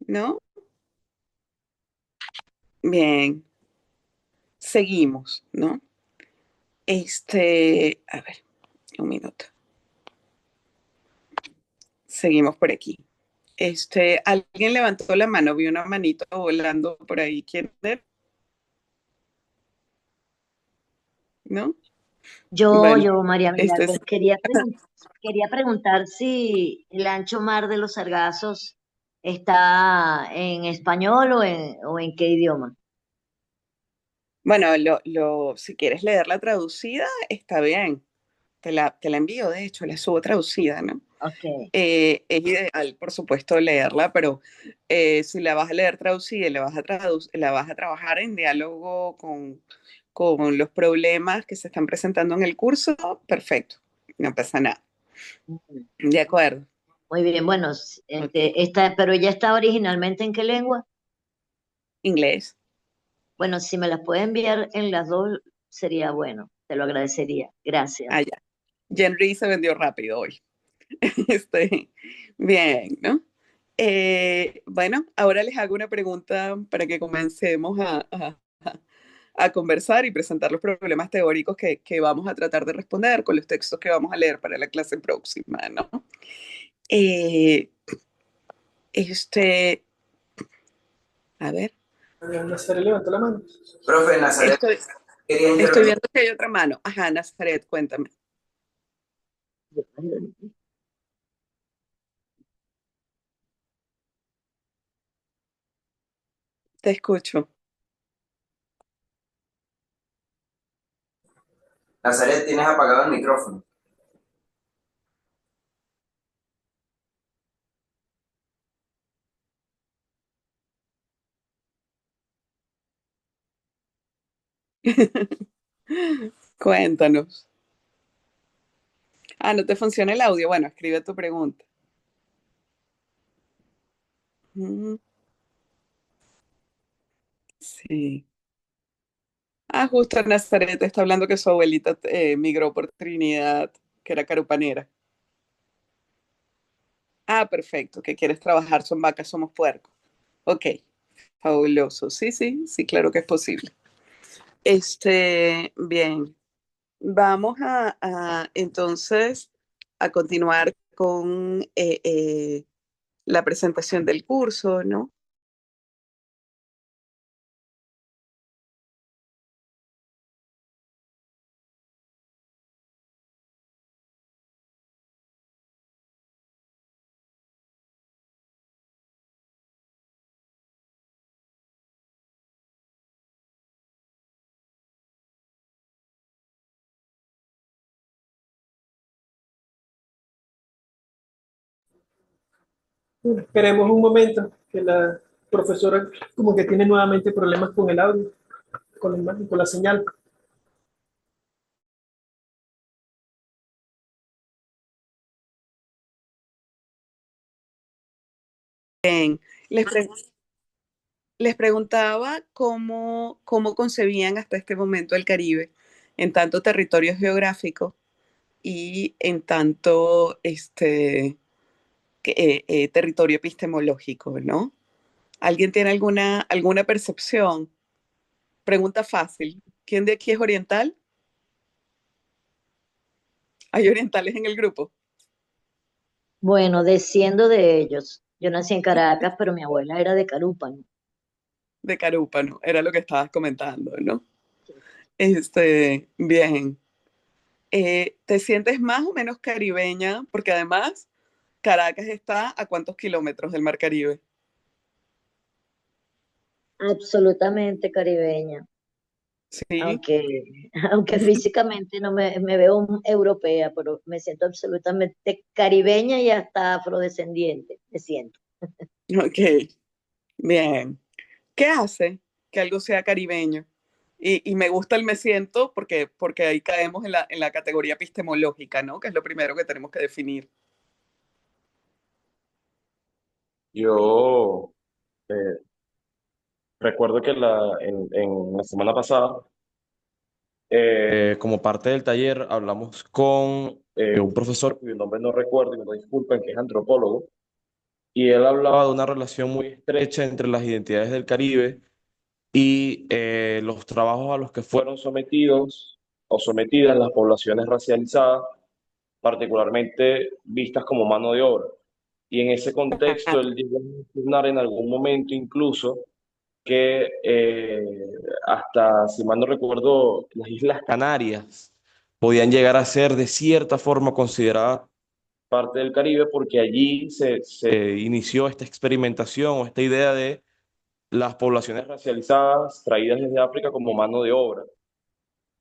¿No? Bien, seguimos, ¿no? A ver, un minuto. Seguimos por aquí. Alguien levantó la mano, vi una manito volando por ahí. ¿Quién era? ¿No? Bueno, María este es, Milagros, quería preguntar si el ancho mar de los sargazos está en español o en qué idioma. bueno, si quieres leerla traducida, está bien. Te la envío, de hecho, la subo traducida, ¿no? Ok. Es ideal, por supuesto, leerla, pero si la vas a leer traducida y la vas a trabajar en diálogo con los problemas que se están presentando en el curso, perfecto, no pasa nada. De acuerdo, Muy bien, bueno, ok. pero ella está originalmente ¿en qué lengua? Inglés. Bueno, si me las puede enviar en las dos, sería bueno. Te lo agradecería. Gracias. Ah, ya. Henry se vendió rápido hoy. Este, bien, ¿no? Bueno, ahora les hago una pregunta para que comencemos a conversar y presentar los problemas teóricos que vamos a tratar de responder con los textos que vamos a leer para la clase próxima, ¿no? Eh, este, a ver, Nazaret levantó la mano. Profe, Nazaret estoy, quería estoy intervenir. viendo que hay otra mano. Ajá, Nazaret, cuéntame. Te escucho. Nazaret, tienes apagado el micrófono. Cuéntanos. Ah, no te funciona el audio. Bueno, escribe tu pregunta. Mm, sí. Ah, justo Nazaret está hablando que su abuelita migró por Trinidad, que era carupanera. Ah, perfecto, que quieres trabajar, son vacas, somos puercos. Ok, fabuloso. Sí, sí, sí, claro que es posible. Bien, vamos entonces a continuar con la presentación del curso, ¿no? Esperemos un momento, que la profesora como que tiene nuevamente problemas con el audio, con la imagen, con la señal. Bien, les preguntaba cómo concebían hasta este momento el Caribe en tanto territorio geográfico y en tanto territorio epistemológico, ¿no? ¿Alguien tiene alguna percepción? Pregunta fácil. ¿Quién de aquí es oriental? ¿Hay orientales en el grupo? Bueno, desciendo de ellos. Yo nací en Caracas, pero mi abuela era de Carúpano. De Carúpano, era lo que estabas comentando, ¿no? Sí. Bien. ¿Te sientes más o menos caribeña? Porque además Caracas está ¿a cuántos kilómetros del Mar Caribe? Absolutamente caribeña. Sí, Aunque, aunque físicamente no me veo europea, pero me siento absolutamente caribeña y hasta afrodescendiente, me siento. ok, bien. ¿Qué hace que algo sea caribeño? Y me gusta el me siento porque ahí caemos en la categoría epistemológica, ¿no? Que es lo primero que tenemos que definir. Yo eh, recuerdo que en la semana pasada, como parte del taller, hablamos con un profesor cuyo nombre no recuerdo y me lo disculpen, que es antropólogo, y él hablaba de una relación muy estrecha entre las identidades del Caribe y los trabajos a los que fueron sometidos o sometidas las poblaciones racializadas, particularmente vistas como mano de obra. Y en ese contexto, él llegó a mencionar en algún momento incluso que hasta, si mal no recuerdo, las Islas Canarias podían llegar a ser de cierta forma consideradas parte del Caribe porque allí se inició esta experimentación o esta idea de las poblaciones racializadas traídas desde África como mano de obra.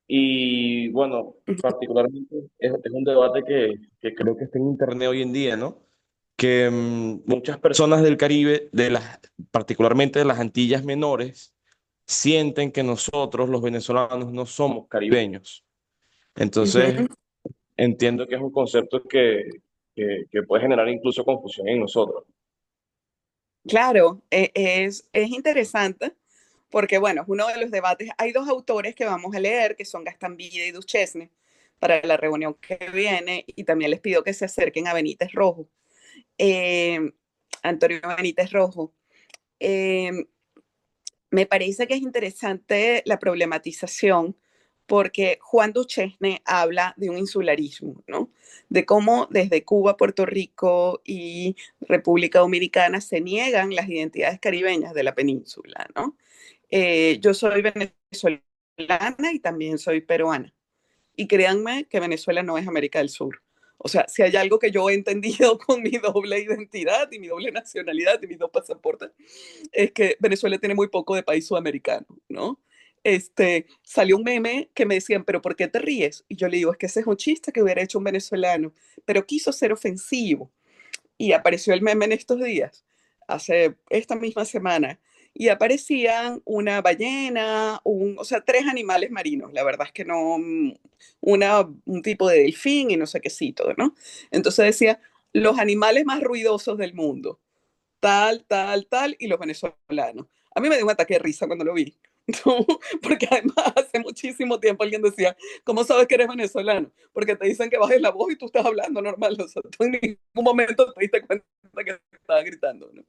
Y bueno, particularmente es un debate que creo que está en Internet hoy en día, ¿no? Que muchas personas del Caribe, particularmente de las Antillas Menores, sienten que nosotros, los venezolanos, no somos caribeños. Entonces, Ujú. entiendo que es un concepto que puede generar incluso confusión en nosotros. Claro, es interesante porque bueno, es uno de los debates. Hay dos autores que vamos a leer, que son Gastambide y Duchesne, para la reunión que viene, y también les pido que se acerquen a Benítez Rojo, eh, Antonio Benítez Rojo. Eh, Me parece que es interesante la problematización porque Juan Duchesne habla de un insularismo, ¿no? De cómo desde Cuba, Puerto Rico y República Dominicana se niegan las identidades caribeñas de la península, ¿no? Yo soy venezolana y también soy peruana. Y créanme que Venezuela no es América del Sur. O sea, si hay algo que yo he entendido con mi doble identidad y mi doble nacionalidad y mis dos pasaportes, es que Venezuela tiene muy poco de país sudamericano, ¿no? Salió un meme que me decían, pero ¿por qué te ríes? Y yo le digo, es que ese es un chiste que hubiera hecho un venezolano, pero quiso ser ofensivo. Y apareció el meme en estos días, hace esta misma semana, y aparecían una ballena, o sea, tres animales marinos, la verdad es que no, un tipo de delfín y no sé qué cito, ¿no? Entonces decía, los animales más ruidosos del mundo, tal, tal, tal, y los venezolanos. A mí me dio un ataque de risa cuando lo vi, ¿no? Porque además hace muchísimo tiempo alguien decía, ¿cómo sabes que eres venezolano? Porque te dicen que bajes la voz y tú estás hablando normal, o sea, tú en ningún momento te diste cuenta que estabas gritando, ¿no?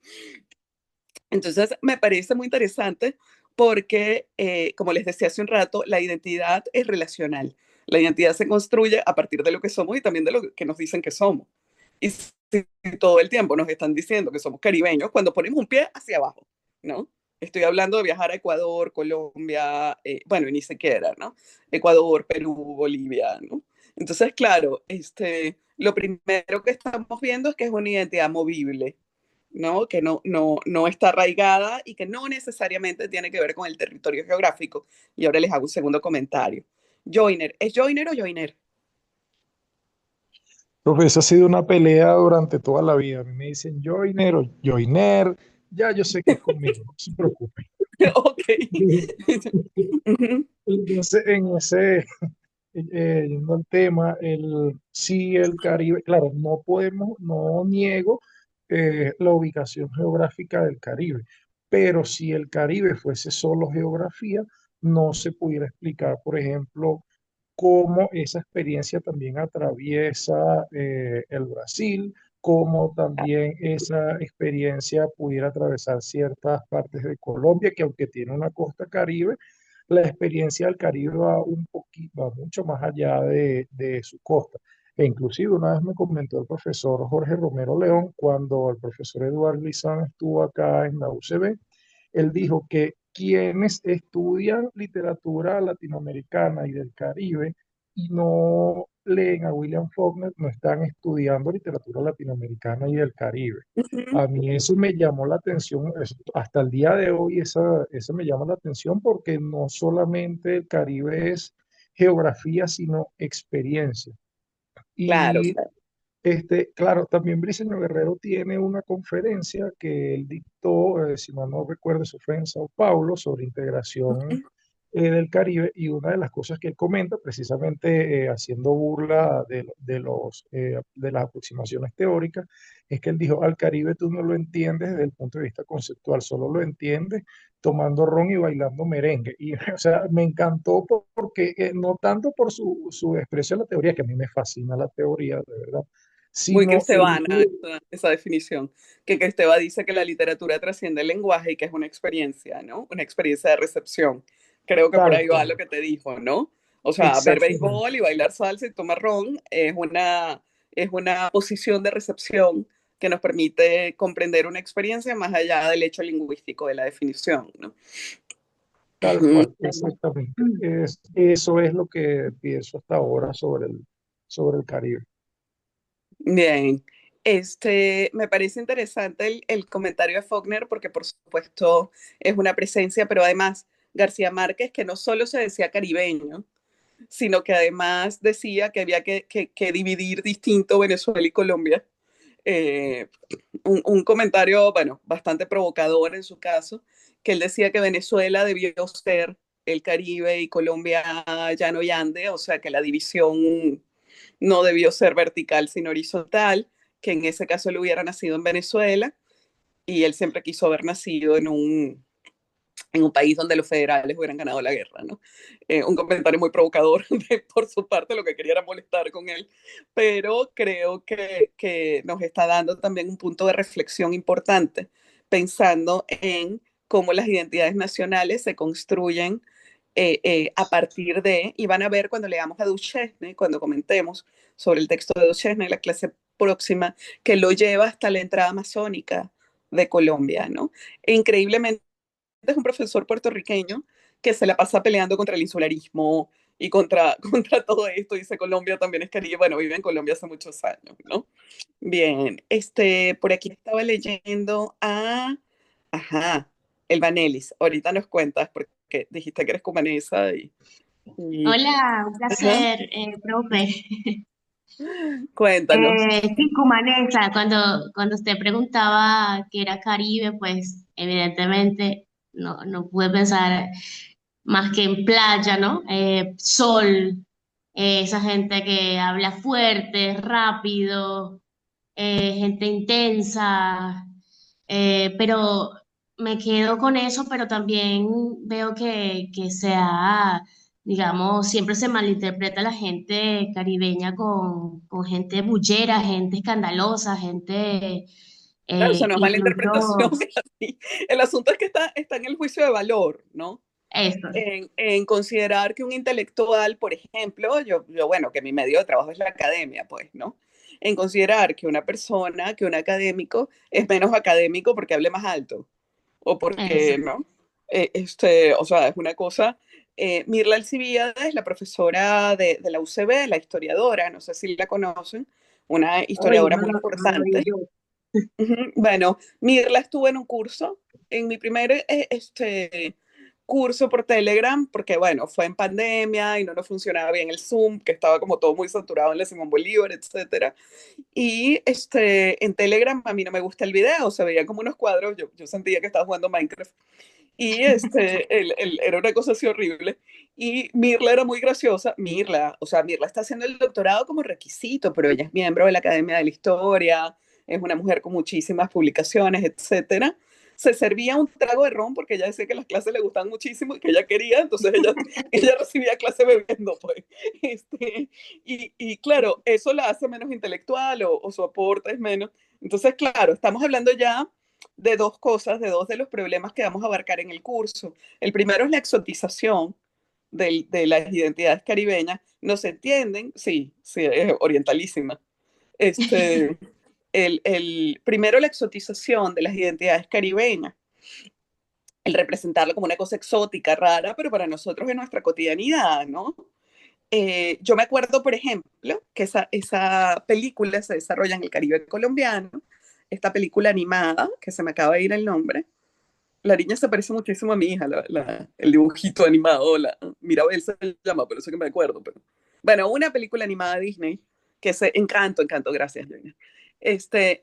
Entonces, me parece muy interesante porque, como les decía hace un rato, la identidad es relacional. La identidad se construye a partir de lo que somos y también de lo que nos dicen que somos. Y si todo el tiempo nos están diciendo que somos caribeños, cuando ponemos un pie hacia abajo, ¿no? Estoy hablando de viajar a Ecuador, Colombia, bueno, y ni siquiera, ¿no? Ecuador, Perú, Bolivia, ¿no? Entonces, claro, lo primero que estamos viendo es que es una identidad movible, ¿no? Que no está arraigada y que no necesariamente tiene que ver con el territorio geográfico. Y ahora les hago un segundo comentario. Joiner, ¿es Joiner o Joiner? Profe, esa ha sido una pelea durante toda la vida. A mí me dicen Joiner o Joiner. Ya yo sé que es conmigo, no se preocupe. Ok. Entonces, yendo al tema, sí, el Caribe, claro, no podemos, no niego la ubicación geográfica del Caribe, pero si el Caribe fuese solo geografía, no se pudiera explicar, por ejemplo, cómo esa experiencia también atraviesa el Brasil, cómo también esa experiencia pudiera atravesar ciertas partes de Colombia, que aunque tiene una costa Caribe, la experiencia del Caribe va un poquito, va mucho más allá de su costa. E inclusive una vez me comentó el profesor Jorge Romero León, cuando el profesor Eduardo Lizán estuvo acá en la UCB, él dijo que quienes estudian literatura latinoamericana y del Caribe y no leen a William Faulkner, no están estudiando literatura latinoamericana y del Caribe. A mí eso me llamó la atención, hasta el día de hoy eso me llama la atención porque no solamente el Caribe es geografía, sino experiencia. Claro, Y claro. claro, también Briceño Guerrero tiene una conferencia que él dictó, si mal no recuerdo, eso fue en Sao Paulo, sobre integración del Caribe, y una de las cosas que él comenta, precisamente haciendo burla de las aproximaciones teóricas, es que él dijo, al Caribe tú no lo entiendes desde el punto de vista conceptual, solo lo entiendes tomando ron y bailando merengue. Y, o sea, me encantó porque, no tanto por su desprecio a la teoría, que a mí me fascina la teoría, de verdad, Muy sino el cristevana hecho de, esa definición, que Cristeva dice que la literatura trasciende el lenguaje y que es una experiencia, ¿no? Una experiencia de recepción. Creo que por tal ahí va cual, lo que te dijo, ¿no? O sea, ver exactamente. béisbol y bailar salsa y tomar ron es una posición de recepción que nos permite comprender una experiencia más allá del hecho lingüístico de la definición, ¿no? Tal cual, exactamente. Eso es lo que pienso hasta ahora sobre el Caribe. Bien, me parece interesante el comentario de Faulkner porque por supuesto es una presencia, pero además García Márquez que no solo se decía caribeño, sino que además decía que había que dividir distinto Venezuela y Colombia. Eh, un comentario, bueno, bastante provocador en su caso, que él decía que Venezuela debió ser el Caribe y Colombia llano y ande, o sea que la división no debió ser vertical, sino horizontal, que en ese caso él hubiera nacido en Venezuela y él siempre quiso haber nacido en un país donde los federales hubieran ganado la guerra, ¿no? Un comentario muy provocador por su parte, lo que quería era molestar con él, pero creo que nos está dando también un punto de reflexión importante, pensando en cómo las identidades nacionales se construyen a partir de, y van a ver cuando leamos a Duchesne, cuando comentemos sobre el texto de Duchesne en la clase próxima, que lo lleva hasta la entrada masónica de Colombia, ¿no? E increíblemente es un profesor puertorriqueño que se la pasa peleando contra el insularismo y contra todo esto. Dice Colombia también es Caribe. Bueno, vive en Colombia hace muchos años, ¿no? Bien, por aquí estaba leyendo ajá, el Vanelis. Ahorita nos cuentas porque dijiste que eres cumanesa y Hola, un ajá, placer, profe. cuéntanos. Sí, cumanesa, cuando usted preguntaba qué era Caribe, pues evidentemente no pude pensar más que en playa, ¿no? Sol, esa gente que habla fuerte, rápido, gente intensa, pero me quedo con eso, pero también veo que se ha, digamos, siempre se malinterpreta la gente caribeña con gente bullera, gente escandalosa, gente Claro, eso no es mala interpretación. incluso Sí. El asunto es que está en el juicio de valor, ¿no? eso. En considerar que un intelectual, por ejemplo, bueno, que mi medio de trabajo es la academia, pues, ¿no? En considerar que una persona, que un académico es menos académico porque hable más alto o Eso. porque, ¿no? O sea, es una cosa. Mirla Alcibiades es la profesora de la UCB, la historiadora, no sé si la conocen, una Oye, historiadora muy importante. maravilloso. Ujú. Bueno, Mirla estuvo en un curso, en mi primer curso por Telegram, porque bueno, fue en pandemia y no nos funcionaba bien el Zoom, que estaba como todo muy saturado en la Simón Bolívar, etcétera. Y en Telegram a mí no me gusta el video, se veían como unos cuadros, yo sentía que estaba jugando Minecraft. Y era una cosa así horrible. Y Mirla era muy graciosa. Mirla, o sea, Mirla está haciendo el doctorado como requisito, pero ella es miembro de la Academia de la Historia, es una mujer con muchísimas publicaciones, etcétera. Se servía un trago de ron porque ella decía que las clases le gustaban muchísimo y que ella quería, entonces ella recibía clase bebiendo, pues. Y claro, eso la hace menos intelectual o su aporte es menos. Entonces, claro, estamos hablando ya de dos cosas, de dos de los problemas que vamos a abarcar en el curso. El primero es la exotización de las identidades caribeñas. ¿No se entienden? Sí, sí, es orientalísima. Primero, la exotización de las identidades caribeñas, el representarlo como una cosa exótica, rara, pero para nosotros es nuestra cotidianidad, ¿no? Yo me acuerdo, por ejemplo, que esa película se desarrolla en el Caribe colombiano, esta película animada, que se me acaba de ir el nombre. La niña se parece muchísimo a mi hija, el dibujito animado, Mirabel se llama, pero eso que me acuerdo. Pero. Bueno, una película animada de Disney, que se Encanto, gracias, Joana.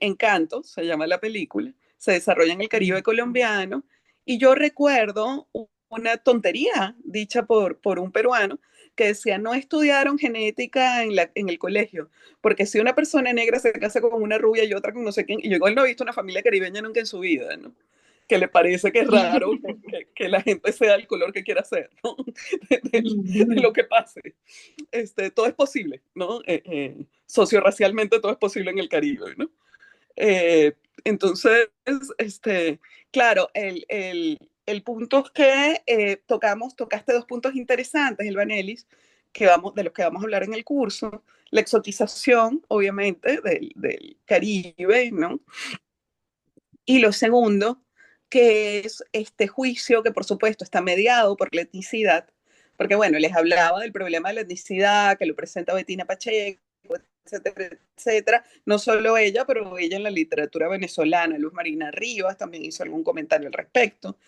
Encanto se llama la película, se desarrolla en el Caribe colombiano, y yo recuerdo una tontería dicha por un peruano que decía, no estudiaron genética en el colegio, porque si una persona negra se casa con una rubia y otra con no sé quién, y yo igual no he visto una familia caribeña nunca en su vida, ¿no? Que le parece que es raro que la gente sea el color que quiera ser, ¿no? De lo que pase. Todo es posible, ¿no? Sociorracialmente todo es posible en el Caribe, ¿no? Entonces, claro, el punto es que tocaste dos puntos interesantes, el Vanelis, de los que vamos a hablar en el curso, la exotización, obviamente, del Caribe, ¿no? Y lo segundo, que es este juicio que por supuesto está mediado por la etnicidad, porque bueno, les hablaba del problema de la etnicidad que lo presenta Bettina Pacheco, etcétera, etcétera. No solo ella, pero ella en la literatura venezolana, Luz Marina Rivas, también hizo algún comentario al respecto.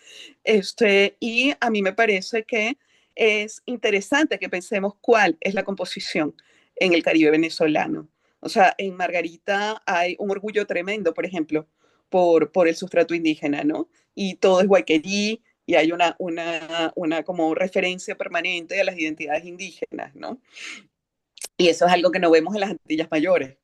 Y a mí me parece que es interesante que pensemos cuál es la composición en el Caribe venezolano. O sea, en Margarita hay un orgullo tremendo, por ejemplo, por el sustrato indígena, ¿no? Y todo es guayquerí y hay una como referencia permanente a las identidades indígenas, ¿no? Y eso es algo que no vemos en las Antillas Mayores,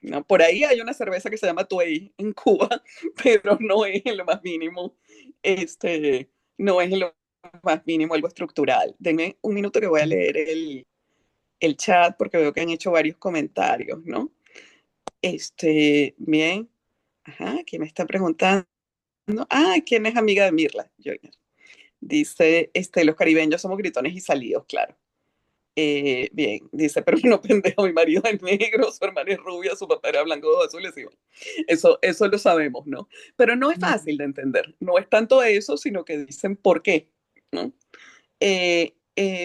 ¿no? Por ahí hay una cerveza que se llama Tuey en Cuba, pero no es en lo más mínimo, este, no es en lo más mínimo algo estructural. Denme un minuto que voy a leer el chat porque veo que han hecho varios comentarios, ¿no? Bien. Ajá, ¿quién me está preguntando? Ah, ¿quién es amiga de Mirla? Joyner. Dice, los caribeños somos gritones y salidos, claro. Bien, dice, pero no pendejo, mi marido es negro, su hermana es rubia, su papá era blanco, ojos azules, y bueno, eso lo sabemos, ¿no? Pero no es fácil de entender, no es tanto eso, sino que dicen por qué, ¿no?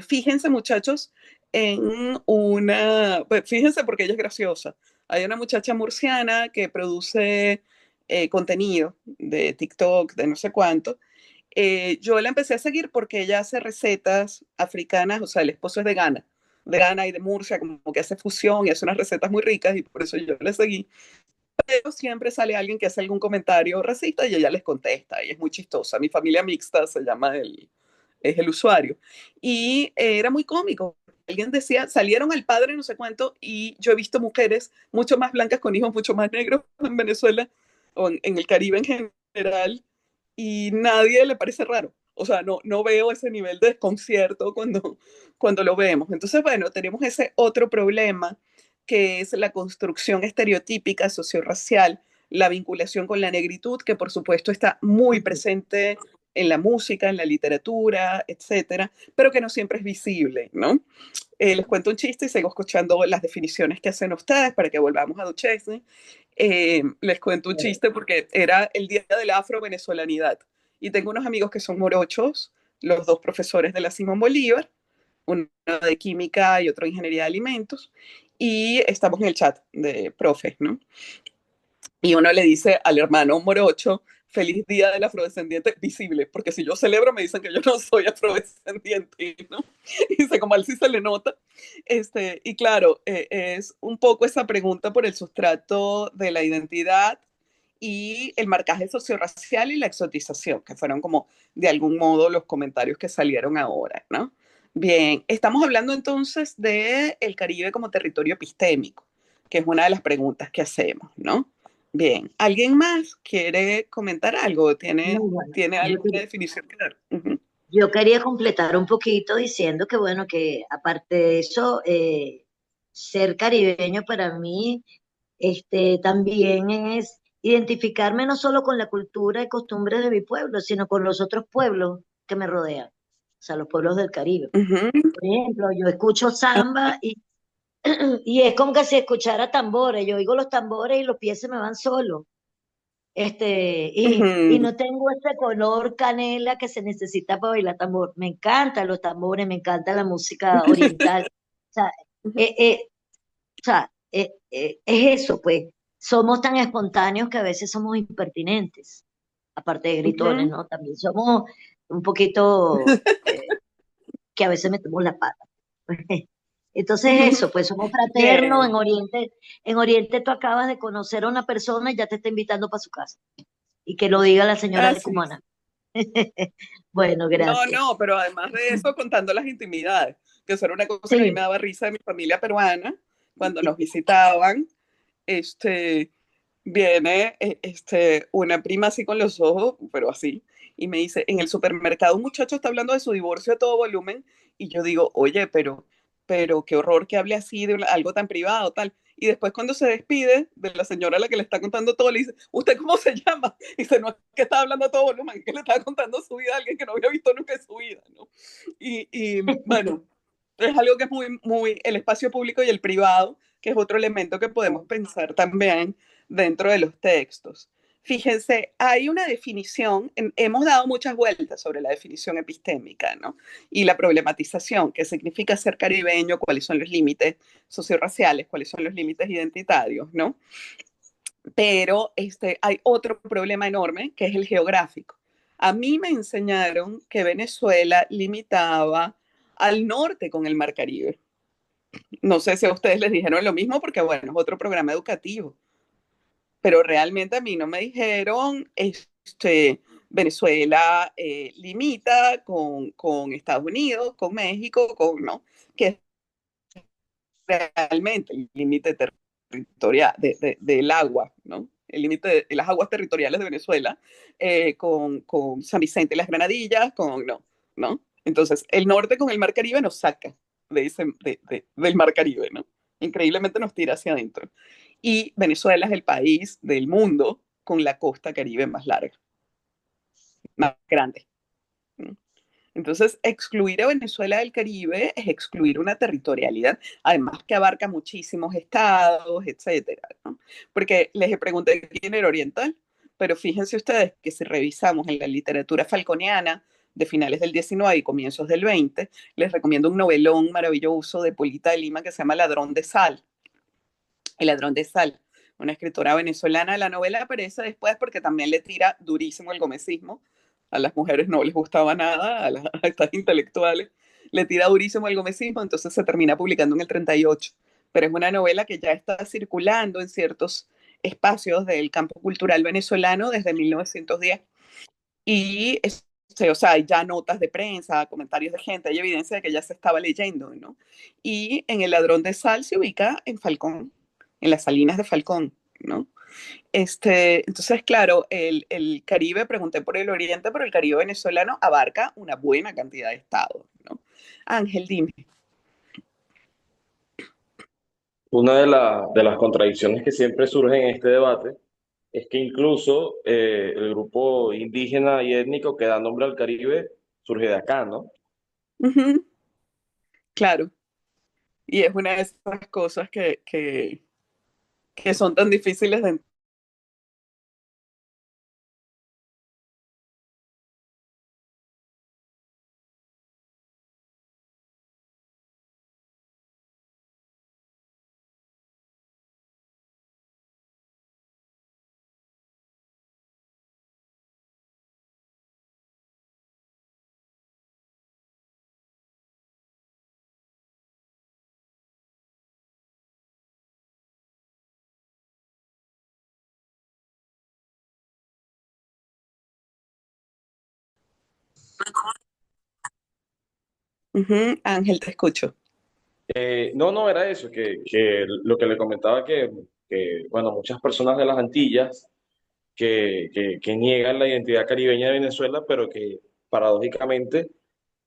Fíjense, muchachos, pues, fíjense porque ella es graciosa. Hay una muchacha murciana que produce contenido de TikTok, de no sé cuánto. Yo la empecé a seguir porque ella hace recetas africanas, o sea, el esposo es de Ghana y de Murcia, como que hace fusión y hace unas recetas muy ricas y por eso yo la seguí. Pero siempre sale alguien que hace algún comentario racista y ella les contesta y es muy chistosa. Mi familia mixta se llama es el usuario. Y era muy cómico. Alguien decía, salieron al padre no sé cuánto y yo he visto mujeres mucho más blancas con hijos mucho más negros en Venezuela o en el Caribe en general y nadie le parece raro. O sea, no veo ese nivel de desconcierto cuando lo vemos. Entonces, bueno, tenemos ese otro problema que es la construcción estereotípica sociorracial, la vinculación con la negritud, que por supuesto está muy presente en la música, en la literatura, etcétera, pero que no siempre es visible, ¿no? Les cuento un chiste y sigo escuchando las definiciones que hacen ustedes para que volvamos a Duchesne. Les cuento un chiste porque era el día de la afro-venezolanidad y tengo unos amigos que son morochos, los dos profesores de la Simón Bolívar, uno de química y otro de ingeniería de alimentos, y estamos en el chat de profes, ¿no? Y uno le dice al hermano morocho, feliz día del afrodescendiente visible, porque si yo celebro me dicen que yo no soy afrodescendiente, ¿no? Y dice, como al sí se le nota. Y claro, es un poco esa pregunta por el sustrato de la identidad y el marcaje sociorracial y la exotización, que fueron como de algún modo los comentarios que salieron ahora, ¿no? Bien, estamos hablando entonces de el Caribe como territorio epistémico, que es una de las preguntas que hacemos, ¿no? Bien, ¿alguien más quiere comentar algo? ¿Tiene, Muy bueno. ¿tiene alguna definición que dar? Uh-huh. Yo quería completar un poquito diciendo que, bueno, que aparte de eso, ser caribeño para mí, también es identificarme no solo con la cultura y costumbres de mi pueblo, sino con los otros pueblos que me rodean, o sea, los pueblos del Caribe. Uh-huh. Por ejemplo, yo escucho samba y es como que si escuchara tambores, yo oigo los tambores y los pies se me van solos. Y Uh-huh. no tengo ese color canela que se necesita para bailar tambor. Me encantan los tambores, me encanta la música oriental. O sea, es eso, pues. Somos tan espontáneos que a veces somos impertinentes, aparte de gritones, Uh-huh. ¿no? También somos un poquito que a veces metemos la pata. Entonces eso, pues somos fraternos Bien. en Oriente tú acabas de conocer a una persona y ya te está invitando para su casa. Y que lo diga la señora de Así. Cumaná. Bueno, No, gracias. no, pero además de eso, contando las intimidades, que eso era una cosa que a mí Sí, me daba risa de mi familia peruana, cuando nos visitaban, este, viene una prima así con los ojos, pero así, y me dice, en el supermercado un muchacho está hablando de su divorcio a todo volumen, y yo digo, oye, pero qué horror que hable así de algo tan privado, tal. Y después cuando se despide de la señora a la que le está contando todo, le dice, ¿usted cómo se llama? Y dice, no, es que estaba hablando a todo volumen, que le estaba contando su vida a alguien que no había visto nunca en su vida, ¿no? Y bueno, es algo que es muy, el espacio público y el privado, que es otro elemento que podemos pensar también dentro de los textos. Fíjense, hay una definición, hemos dado muchas vueltas sobre la definición epistémica, ¿no? Y la problematización, qué significa ser caribeño, cuáles son los límites sociorraciales, cuáles son los límites identitarios, ¿no? Pero hay otro problema enorme, que es el geográfico. A mí me enseñaron que Venezuela limitaba al norte con el Mar Caribe. No sé si a ustedes les dijeron lo mismo, porque bueno, es otro programa educativo, pero realmente a mí no me dijeron, Venezuela limita con Estados Unidos, con México, no, que es realmente el límite territorial del agua, ¿no? el límite de las aguas territoriales de Venezuela, con San Vicente y las Granadillas, ¿no? Entonces, el norte con el Mar Caribe nos saca del Mar Caribe, ¿no? Increíblemente nos tira hacia adentro. Y Venezuela es el país del mundo con la costa caribe más larga, más grande. ¿No? Entonces, excluir a Venezuela del Caribe es excluir una territorialidad, además que abarca muchísimos estados, etcétera, ¿no? Porque les pregunté quién era oriental, pero fíjense ustedes que si revisamos en la literatura falconiana de finales del 19 y comienzos del 20, les recomiendo un novelón maravilloso de Polita de Lima que se llama Ladrón de Sal. El Ladrón de Sal, una escritora venezolana. La novela aparece después porque también le tira durísimo el gomecismo. A las mujeres no les gustaba nada, a estas intelectuales le tira durísimo el gomecismo, entonces se termina publicando en el 38. Pero es una novela que ya está circulando en ciertos espacios del campo cultural venezolano desde 1910. Y o sea, hay ya notas de prensa, comentarios de gente, hay evidencia de que ya se estaba leyendo, ¿no? Y en El Ladrón de Sal se ubica en Falcón, en las Salinas de Falcón, ¿no? Entonces, claro, el Caribe, pregunté por el Oriente, pero el Caribe venezolano abarca una buena cantidad de estados, ¿no? Ángel, dime. Una de las contradicciones que siempre surgen en este debate es que incluso el grupo indígena y étnico que da nombre al Caribe surge de acá, ¿no? Ujú, claro, y es una de esas cosas que son tan difíciles de Ujú, Ángel, te escucho. No, no era eso, que lo que le comentaba bueno, muchas personas de las Antillas que niegan la identidad caribeña de Venezuela, pero que paradójicamente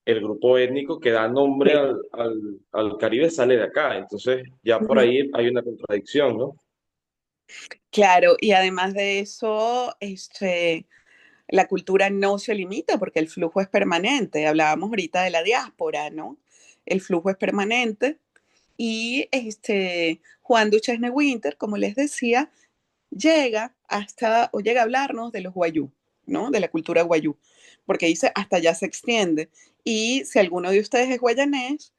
el grupo étnico que da nombre Sí. al Caribe sale de acá. Entonces ya por Ujú. ahí hay una contradicción, ¿no? Claro, y además de eso, la cultura no se limita porque el flujo es permanente. Hablábamos ahorita de la diáspora, ¿no? El flujo es permanente y Juan Duchesne Winter, como les decía, llega a hablarnos de los guayú, ¿no? De la cultura guayú, porque dice hasta allá se extiende. Y si alguno de ustedes es guayanés,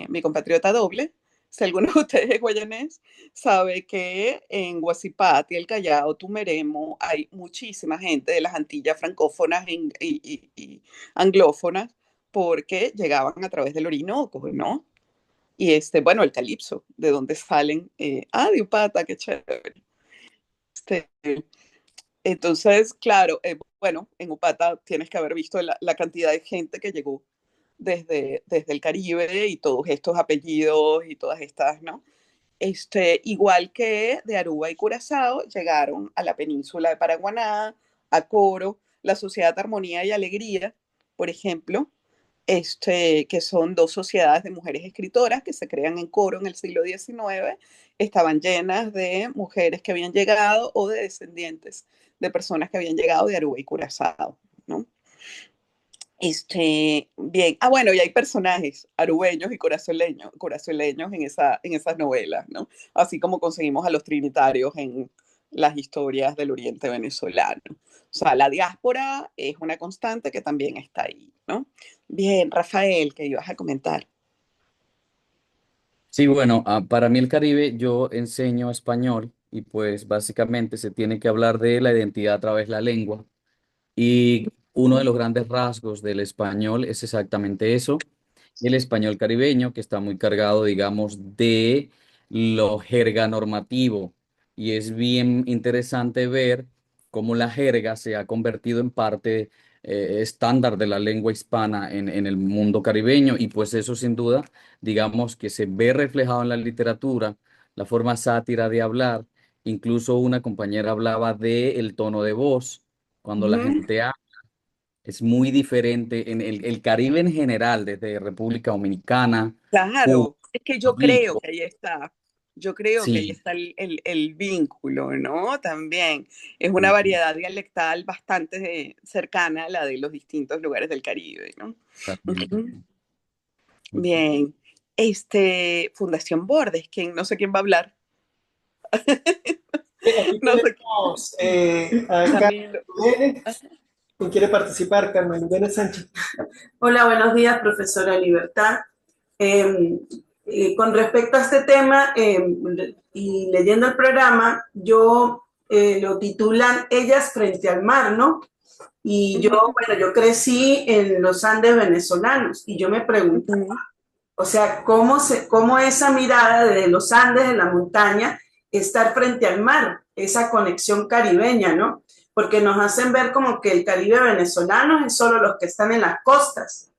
mi compatriota doble, si alguno de ustedes es guayanés, sabe que en Guasipati, El Callao, Tumeremo, hay muchísima gente de las Antillas francófonas y anglófonas, porque llegaban a través del Orinoco, ¿no? Y bueno, el calipso, de donde salen, de Upata, qué chévere. Este, entonces, claro, bueno, en Upata tienes que haber visto la cantidad de gente que llegó desde el Caribe y todos estos apellidos y todas estas, ¿no? Igual que de Aruba y Curazao, llegaron a la península de Paraguaná, a Coro, la Sociedad Armonía y Alegría, por ejemplo, que son dos sociedades de mujeres escritoras que se crean en Coro en el siglo XIX, estaban llenas de mujeres que habían llegado o de descendientes de personas que habían llegado de Aruba y Curazao, ¿no? Bien, bueno, y hay personajes arubeños y corazueleños en esas novelas, ¿no? Así como conseguimos a los trinitarios en las historias del Oriente venezolano. O sea, la diáspora es una constante que también está ahí, ¿no? Bien, Rafael, ¿qué ibas a comentar? Sí, bueno, para mí el Caribe, yo enseño español y pues básicamente se tiene que hablar de la identidad a través de la lengua. Y uno de los grandes rasgos del español es exactamente eso, el español caribeño, que está muy cargado, digamos, de lo jerga normativo. Y es bien interesante ver cómo la jerga se ha convertido en parte estándar de la lengua hispana en el mundo caribeño. Y pues eso sin duda, digamos, que se ve reflejado en la literatura, la forma sátira de hablar Incluso una compañera hablaba de el tono de voz. Cuando la Ujú. gente habla, es muy diferente en el Caribe en general, desde República Dominicana, Cuba, Claro, es que yo creo Rico. que ahí está. Yo creo que ahí Sí. está el vínculo, ¿no? También es una Ujú, variedad dialectal bastante cercana a la de los distintos lugares del Caribe, ¿no? totalmente. Ujú. Ujú. Bien. Fundación Bordes, ¿quién? No sé quién va a hablar. Aquí No sé. tenemos a Camilo. Carmen, quien quiere participar, Carmen Vélez Sánchez. Hola, buenos días, profesora Libertad. Con respecto a este tema y leyendo el programa, yo lo titulan Ellas frente al mar, ¿no? Y yo, Ujú, bueno, yo crecí en los Andes venezolanos y yo me pregunto, ujú, o sea, cómo esa mirada de los Andes, de la montaña, estar frente al mar, esa conexión caribeña, ¿no? Porque nos hacen ver como que el Caribe venezolano es solo los que están en las costas.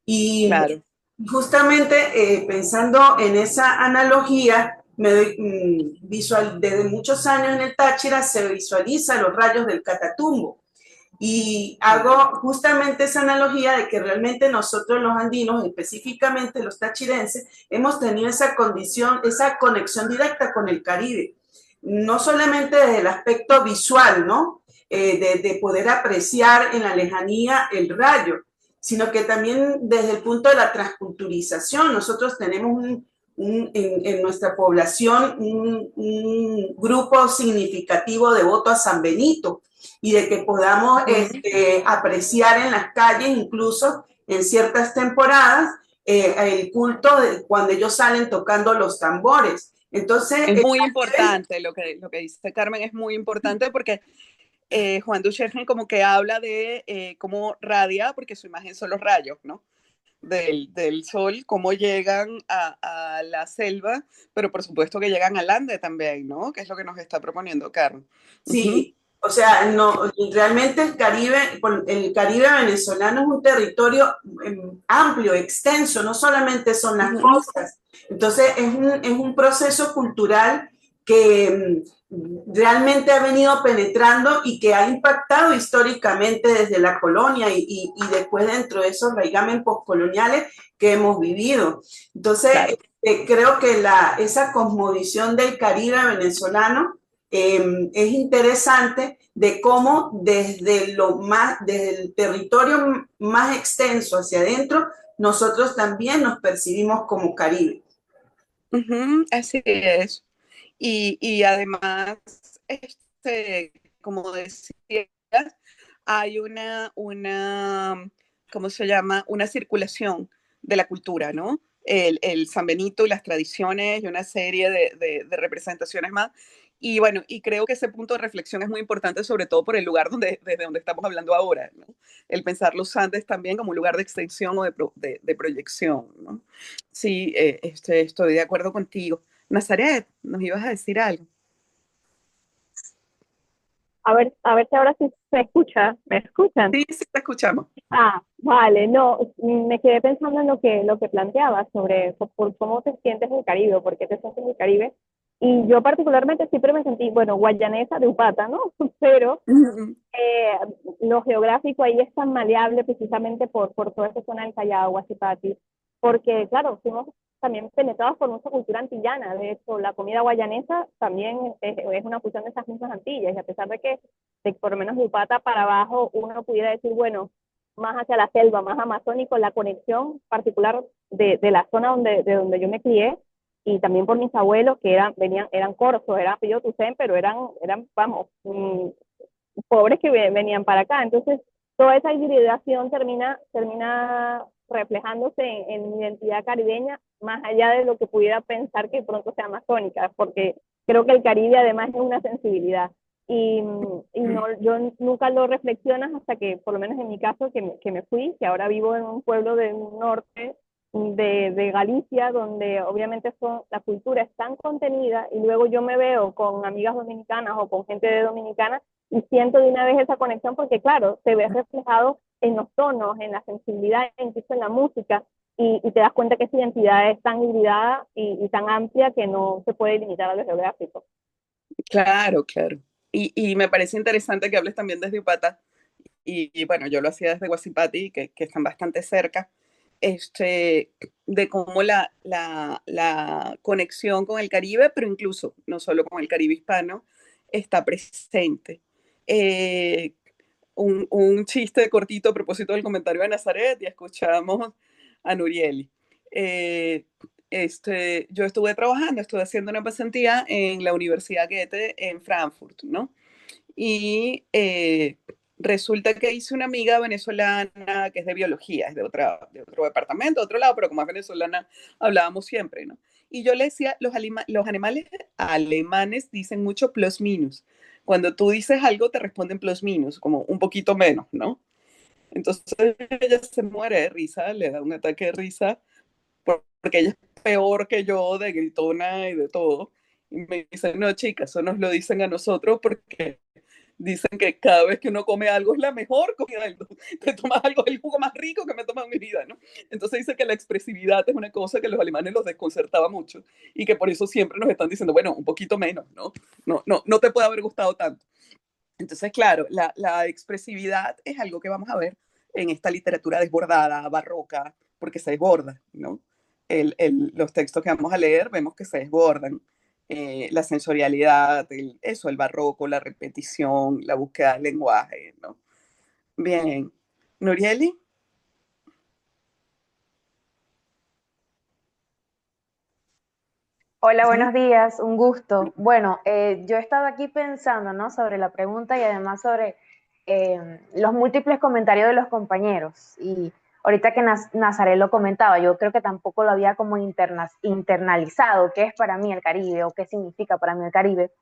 Y claro. justamente pensando en esa analogía, desde muchos años en el Táchira se visualiza los rayos del Catatumbo. Y hago justamente esa analogía de que realmente nosotros los andinos, específicamente los tachirenses, hemos tenido esa condición, esa conexión directa con el Caribe. No solamente desde el aspecto visual, ¿no? De poder apreciar en la lejanía el rayo, sino que también desde el punto de la transculturización. Nosotros tenemos en nuestra población un grupo significativo devoto a San Benito, y de que podamos apreciar en las calles, incluso en ciertas temporadas, el culto de cuando ellos salen tocando los tambores. Entonces, Es muy importante lo que dice Carmen, es muy importante porque Juan Duchesne como que habla de cómo radia, porque su imagen son los rayos, ¿no? Del sol, cómo llegan a la selva, pero por supuesto que llegan al Ande también, ¿no? Que es lo que nos está proponiendo Carmen. Uh-huh. sí, o sea, no, realmente el Caribe venezolano es un territorio amplio, extenso, no solamente son las Uh-huh. costas. Entonces, es un proceso cultural que realmente ha venido penetrando y que ha impactado históricamente desde la colonia y después dentro de esos raigamen postcoloniales que hemos vivido. Entonces, Claro. creo que esa cosmovisión del Caribe venezolano es interesante de cómo desde el territorio más extenso hacia adentro, nosotros también nos percibimos como Caribe. Uh-huh. Así es. Y además, como decías, hay ¿cómo se llama? Una circulación de la cultura, ¿no? El San Benito y las tradiciones y una serie de representaciones más. Y bueno, y creo que ese punto de reflexión es muy importante, sobre todo por el lugar desde donde estamos hablando ahora, ¿no? El pensar los Andes también como un lugar de extensión o de proyección, ¿no? Sí, estoy de acuerdo contigo. Nazaret, nos ibas a decir algo. A ver si ahora sí se escucha. ¿Me escuchan? Sí, sí, te escuchamos. Ah, vale, no, me quedé pensando en lo que planteabas sobre por cómo te sientes en el Caribe, por qué te sientes en el Caribe. Y yo particularmente siempre me sentí, bueno, guayanesa de Upata, ¿no? Pero Uh-huh. lo geográfico ahí es tan maleable precisamente por toda esa zona del Callao, Guasipati, porque claro, fuimos también penetrados por nuestra cultura antillana. De hecho, la comida guayanesa también es una fusión de esas mismas Antillas, y a pesar de que por lo menos de Upata para abajo uno pudiera decir, bueno, más hacia la selva, más amazónico, la conexión particular de la zona de donde yo me crié, y también por mis abuelos que eran corsos, eran apellido Tucen, pero eran vamos, pobres que venían para acá. Entonces, toda esa hibridación termina reflejándose en mi identidad caribeña, más allá de lo que pudiera pensar que pronto sea amazónica, porque creo que el Caribe además es una sensibilidad. Y no, yo nunca lo reflexionas hasta que, por lo menos en mi caso, que me fui, que ahora vivo en un pueblo del norte de Galicia, donde obviamente la cultura es tan contenida, y luego yo me veo con amigas dominicanas o con gente de dominicana y siento de una vez esa conexión, porque claro, se ve reflejado en los tonos, en la sensibilidad, incluso en la música, y te das cuenta que esa identidad es tan hibridada y tan amplia que no se puede limitar a lo geográfico. Claro, claro. Y me parece interesante que hables también desde Upata. Y bueno, yo lo hacía desde Guasipati, que están bastante cerca, este, de cómo la conexión con el Caribe, pero incluso no solo con el Caribe hispano, está presente. Eh, un chiste cortito a propósito del comentario de Nazaret, y escuchamos a Nurieli. Eh, yo estuve haciendo una pasantía en la Universidad Goethe en Frankfurt, ¿no? Y resulta que hice una amiga venezolana que es de biología, es de otro departamento, de otro lado, pero como es venezolana, hablábamos siempre, ¿no? Y yo le decía, los animales alemanes dicen mucho plus minus. Cuando tú dices algo, te responden plus minus, como un poquito menos, ¿no? Entonces ella se muere de risa, le da un ataque de risa, porque ella es peor que yo, de gritona y de todo. Y me dice, no, chicas, eso nos lo dicen a nosotros porque dicen que cada vez que uno come algo es la mejor comida del mundo. Te tomas algo, el jugo más rico que me he tomado en mi vida, ¿no? Entonces dice que la expresividad es una cosa que a los alemanes los desconcertaba mucho y que por eso siempre nos están diciendo, bueno, un poquito menos, ¿no? No te puede haber gustado tanto. Entonces, claro, la expresividad es algo que vamos a ver en esta literatura desbordada, barroca, porque se desborda, ¿no? Los textos que vamos a leer vemos que se desbordan. La sensorialidad, el barroco, la repetición, la búsqueda del lenguaje, ¿no? Bien. Nurieli. Hola, ¿Sí? buenos días, un gusto. Bueno, yo he estado aquí pensando, ¿no? Sobre la pregunta y además sobre los múltiples comentarios de los compañeros. Y ahorita que Nazaret lo comentaba, yo creo que tampoco lo había como internalizado, qué es para mí el Caribe o qué significa para mí el Caribe.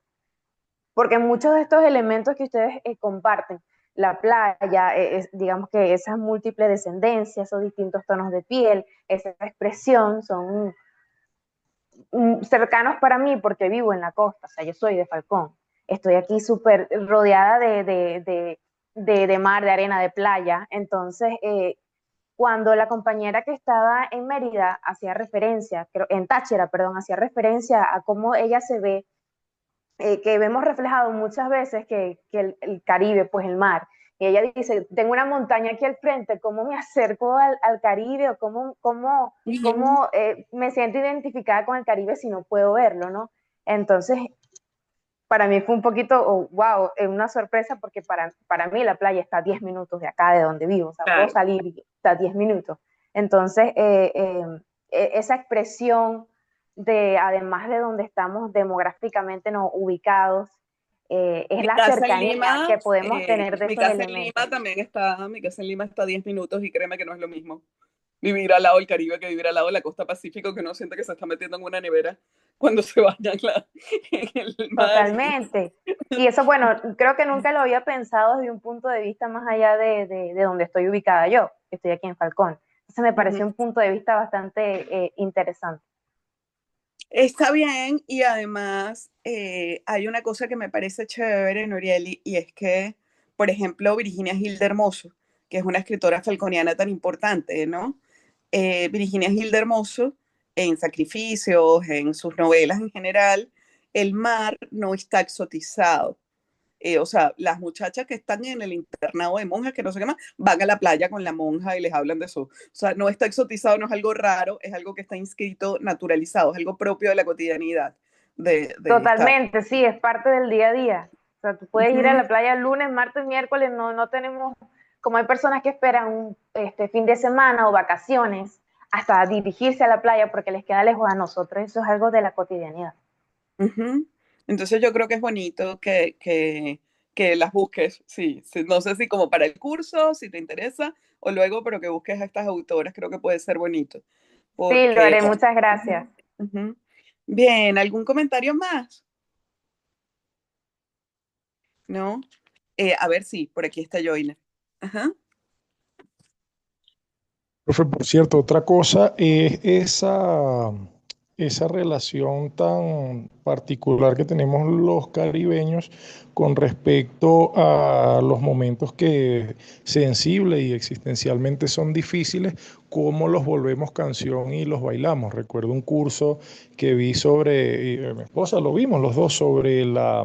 Porque muchos de estos elementos que ustedes comparten, la playa, digamos que esas múltiples descendencias, esos distintos tonos de piel, esa expresión son cercanos para mí porque vivo en la costa, o sea, yo soy de Falcón. Estoy aquí súper rodeada de mar, de arena, de playa. Entonces, cuando la compañera que estaba en Mérida hacía referencia, en Táchira, perdón, hacía referencia a cómo ella se ve, que vemos reflejado muchas veces que el Caribe, pues el mar. Y ella dice, tengo una montaña aquí al frente, ¿cómo me acerco al Caribe o cómo me siento identificada con el Caribe si no puedo verlo, ¿no? Entonces, para mí fue un poquito, oh, wow, una sorpresa porque para mí la playa está a 10 minutos de acá, de donde vivo, o sea, puedo Claro. salir y está a 10 minutos. Entonces, esa expresión de, además de donde estamos demográficamente no ubicados, es Mi la casa en cercanía Lima, que podemos tener de mi esos casa en Lima elementos. también está, mi casa en Lima está a 10 minutos y créeme que no es lo mismo vivir al lado del Caribe que vivir al lado de la costa Pacífico, que uno siente que se está metiendo en una nevera cuando se baña en el mar. Totalmente. Y eso, bueno, creo que nunca lo había pensado desde un punto de vista más allá de donde estoy ubicada yo, que estoy aquí en Falcón. Entonces me pareció un punto de vista bastante interesante. Está bien, y además hay una cosa que me parece chévere, Norieli, y es que, por ejemplo, Virginia Gilda Hermoso, que es una escritora falconiana tan importante, ¿no? Virginia Gilda Hermoso, en Sacrificios, en sus novelas en general, el mar no está exotizado. O sea, las muchachas que están en el internado de monjas, que no sé qué más, van a la playa con la monja y les hablan de eso. O sea, no está exotizado, no es algo raro, es algo que está inscrito, naturalizado, es algo propio de la cotidianidad de esta. Totalmente, sí, es parte del día a día. O sea, tú puedes ir a Ujú. la playa lunes, martes, miércoles, no tenemos, como hay personas que esperan un fin de semana o vacaciones hasta dirigirse a la playa porque les queda lejos a nosotros, eso es algo de la cotidianidad. Ujú. Entonces yo creo que es bonito que las busques, sí, sí, no sé si como para el curso, si te interesa, o luego, pero que busques a estas autoras, creo que puede ser bonito, Sí, lo porque... haré, muchas gracias. Ujú, ujú. Bien, ¿algún comentario más? ¿No? A ver, sí, por aquí está Joyner. Ajá. Profe, por cierto, otra cosa es esa esa relación tan particular que tenemos los caribeños con respecto a los momentos que sensibles y existencialmente son difíciles, cómo los volvemos canción y los bailamos. Recuerdo un curso que vi sobre, y, mi esposa lo vimos los dos, sobre la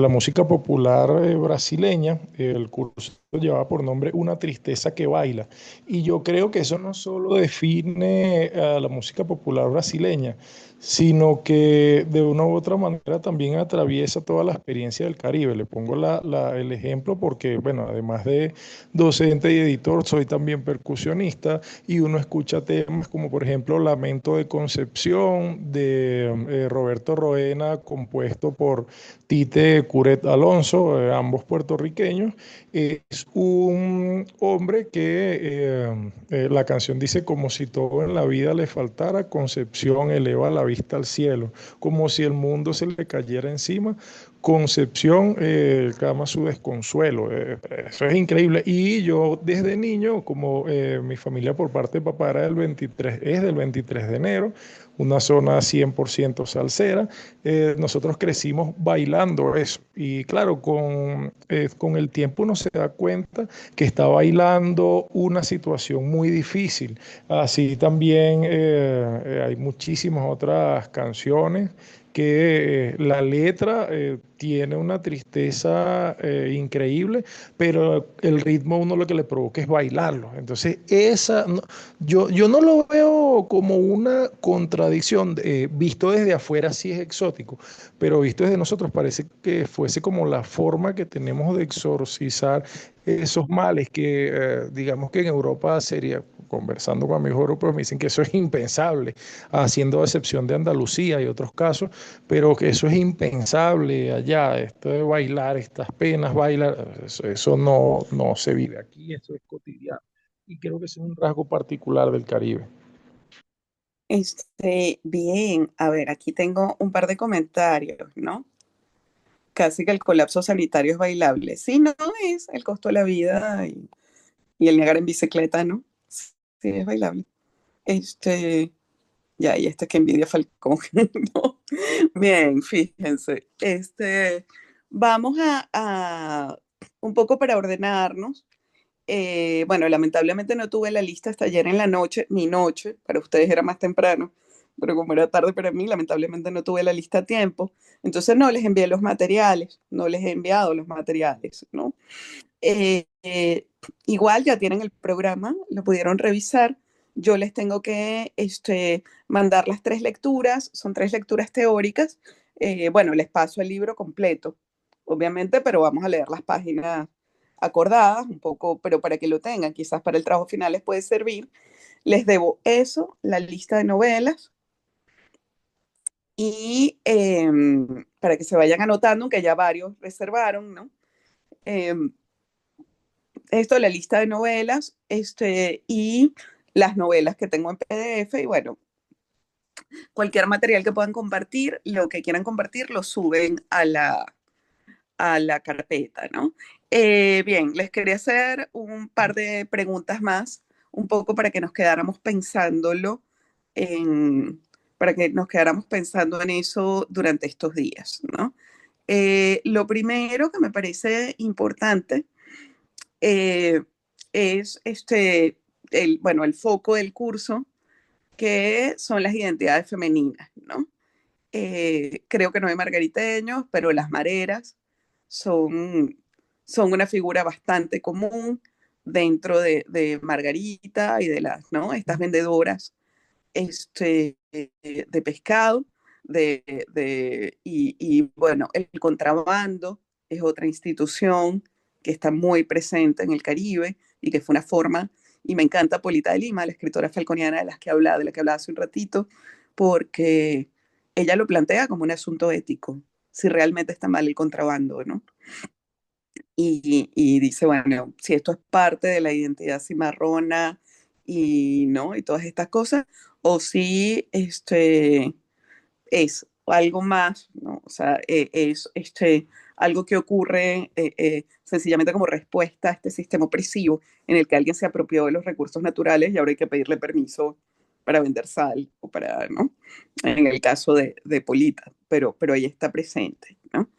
música popular brasileña. El curso llevaba por nombre Una tristeza que baila. Y yo creo que eso no solo define a la música popular brasileña, sino que de una u otra manera también atraviesa toda la experiencia del Caribe. Le pongo el ejemplo porque, bueno, además de docente y editor, soy también percusionista y uno escucha temas como, por ejemplo, Lamento de Concepción de Roberto Roena, compuesto por Tite Curet Alonso, ambos puertorriqueños. Es un hombre que la canción dice: como si todo en la vida le faltara, Concepción eleva la vista al cielo, como si el mundo se le cayera encima, Concepción calma su desconsuelo. Eso es increíble. Y yo desde niño, como mi familia por parte de papá era es del 23 de enero, una zona 100% salsera, nosotros crecimos bailando eso. Y claro, con el tiempo uno se da cuenta que está bailando una situación muy difícil. Así también hay muchísimas otras canciones que la letra tiene una tristeza increíble, pero el ritmo uno lo que le provoca es bailarlo. Entonces, yo no lo veo como una contradicción. Visto desde afuera sí es exótico, pero visto desde nosotros parece que fuese como la forma que tenemos de exorcizar esos males que digamos que en Europa sería, conversando con amigos europeos, me dicen que eso es impensable, haciendo excepción de Andalucía y otros casos, pero que eso es impensable allá, esto de bailar estas penas, bailar, eso no se vive aquí, eso es cotidiano. Y creo que ese es un rasgo particular del Caribe. Bien, a ver, aquí tengo un par de comentarios, ¿no? Casi que el colapso sanitario es bailable. Sí, no es el costo de la vida y el Niágara en bicicleta, ¿no? Sí, es bailable. Ya, y que envidia Falcón, ¿no? Bien, fíjense. Vamos a un poco para ordenarnos. Bueno, lamentablemente no tuve la lista hasta ayer en la noche, mi noche, para ustedes era más temprano, pero como era tarde para mí, lamentablemente no tuve la lista a tiempo. Entonces no les envié los materiales, no les he enviado los materiales, ¿no? Eh, eh, Igual ya tienen el programa, lo pudieron revisar. Yo les tengo que mandar las 3 lecturas, son 3 lecturas teóricas. Bueno, les paso el libro completo, obviamente, pero vamos a leer las páginas acordadas un poco, pero para que lo tengan, quizás para el trabajo final les puede servir. Les debo eso, la lista de novelas, y para que se vayan anotando, aunque ya varios reservaron, ¿no? La lista de novelas, y las novelas que tengo en PDF, y bueno, cualquier material que puedan compartir, lo que quieran compartir, lo suben a la carpeta, ¿no? Bien, les quería hacer un par de preguntas más, un poco para que nos quedáramos pensándolo para que nos quedáramos pensando en eso durante estos días, ¿no? Lo primero que me parece importante eh, es bueno, el foco del curso, que son las identidades femeninas, ¿no? Creo que no hay margariteños, pero las mareras son, son una figura bastante común dentro de Margarita y de ¿no? Estas vendedoras de pescado, y bueno, el contrabando es otra institución que está muy presente en el Caribe y que fue una forma, y me encanta Polita de Lima, la escritora falconiana de la que hablaba hace un ratito, porque ella lo plantea como un asunto ético, si realmente está mal el contrabando, ¿no? Y dice, bueno, si esto es parte de la identidad cimarrona ¿no? Y todas estas cosas, o si es algo más, ¿no? O sea, es algo que ocurre sencillamente como respuesta a este sistema opresivo en el que alguien se apropió de los recursos naturales y ahora hay que pedirle permiso para vender sal o para, ¿no? En el caso de Polita, pero ahí está presente, ¿no?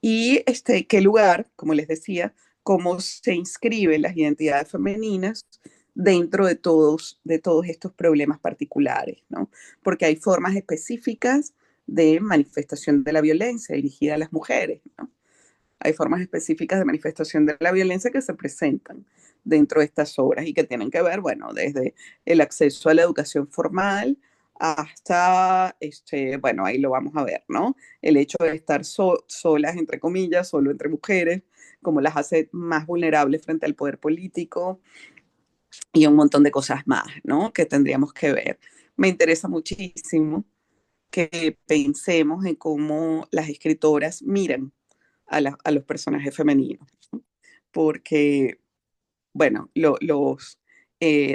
Y qué lugar, como les decía, cómo se inscriben las identidades femeninas dentro de todos estos problemas particulares, ¿no? Porque hay formas específicas de manifestación de la violencia dirigida a las mujeres, ¿no? Hay formas específicas de manifestación de la violencia que se presentan dentro de estas obras y que tienen que ver, bueno, desde el acceso a la educación formal hasta, bueno, ahí lo vamos a ver, ¿no? El hecho de estar solas, entre comillas, solo entre mujeres, como las hace más vulnerables frente al poder político y un montón de cosas más, ¿no? Que tendríamos que ver. Me interesa muchísimo que pensemos en cómo las escritoras miran a los personajes femeninos, ¿no? Porque, bueno, los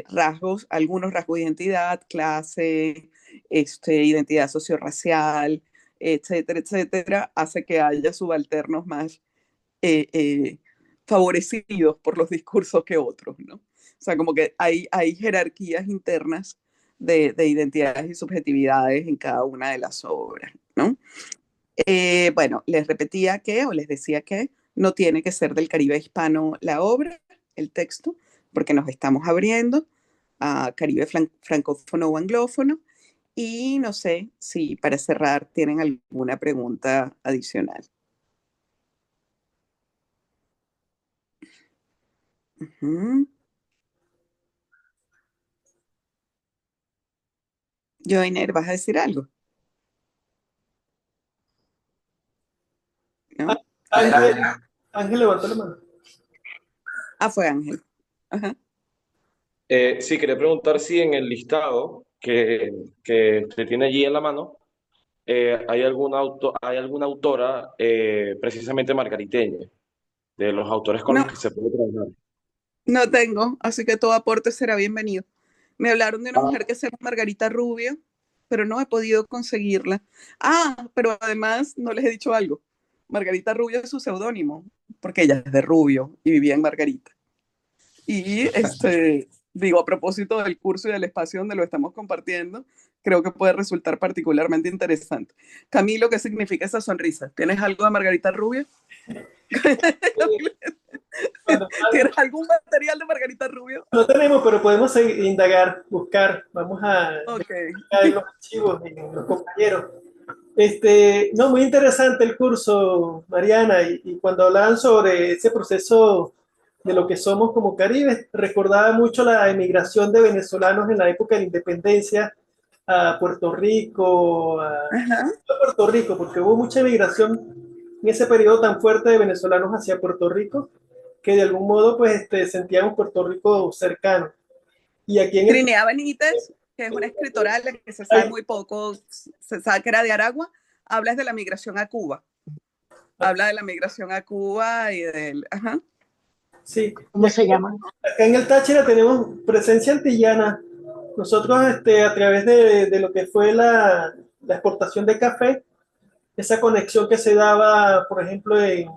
rasgos, algunos rasgos de identidad, clase, identidad sociorracial, etcétera, etcétera, hace que haya subalternos más eh, eh, favorecidos por los discursos que otros, ¿no? O sea, como que hay jerarquías internas de identidades y subjetividades en cada una de las obras, ¿no? Bueno, les repetía que, o les decía que, no tiene que ser del Caribe hispano la obra, el texto, porque nos estamos abriendo a Caribe francófono o anglófono. Y no sé si para cerrar tienen alguna pregunta adicional. Joiner, ¿vas a decir algo? ¿No? Ángel levantó la mano. Ah, fue Ángel. Ajá. Sí, quería preguntar si en el listado que te tiene allí en la mano hay alguna autora precisamente margariteña, de los autores con los No, que se puede trabajar. no tengo, así que todo aporte será bienvenido. Me hablaron de una mujer que se llama Margarita Rubio, pero no he podido conseguirla. Ah, pero además no les he dicho algo. Margarita Rubio es su seudónimo, porque ella es de Rubio y vivía en Margarita. Y digo, a propósito del curso y del espacio donde lo estamos compartiendo, creo que puede resultar particularmente interesante. Camilo, ¿qué significa esa sonrisa? ¿Tienes algo de Margarita Rubio? ¿Tienes algún material de Margarita Rubio? No tenemos, pero podemos indagar, buscar. Vamos a buscar en los archivos, en los compañeros. No, muy interesante el curso, Mariana, y cuando hablaban sobre ese proceso de lo que somos como Caribe, recordaba mucho la emigración de venezolanos en la época de la independencia a Puerto Rico, Puerto Rico, porque hubo mucha emigración en ese periodo tan fuerte de venezolanos hacia Puerto Rico, que de algún modo pues sentíamos Puerto Rico cercano. Y aquí en Trinidad Benítez, que es una escritora de la que se sabe muy poco, se sabe que era de Aragua, habla de la migración a Cuba. Habla de la migración a Cuba y del... Ajá. Sí. ¿Cómo se llama? Acá en el Táchira tenemos presencia antillana. Nosotros a través de lo que fue la exportación de café, esa conexión que se daba, por ejemplo, en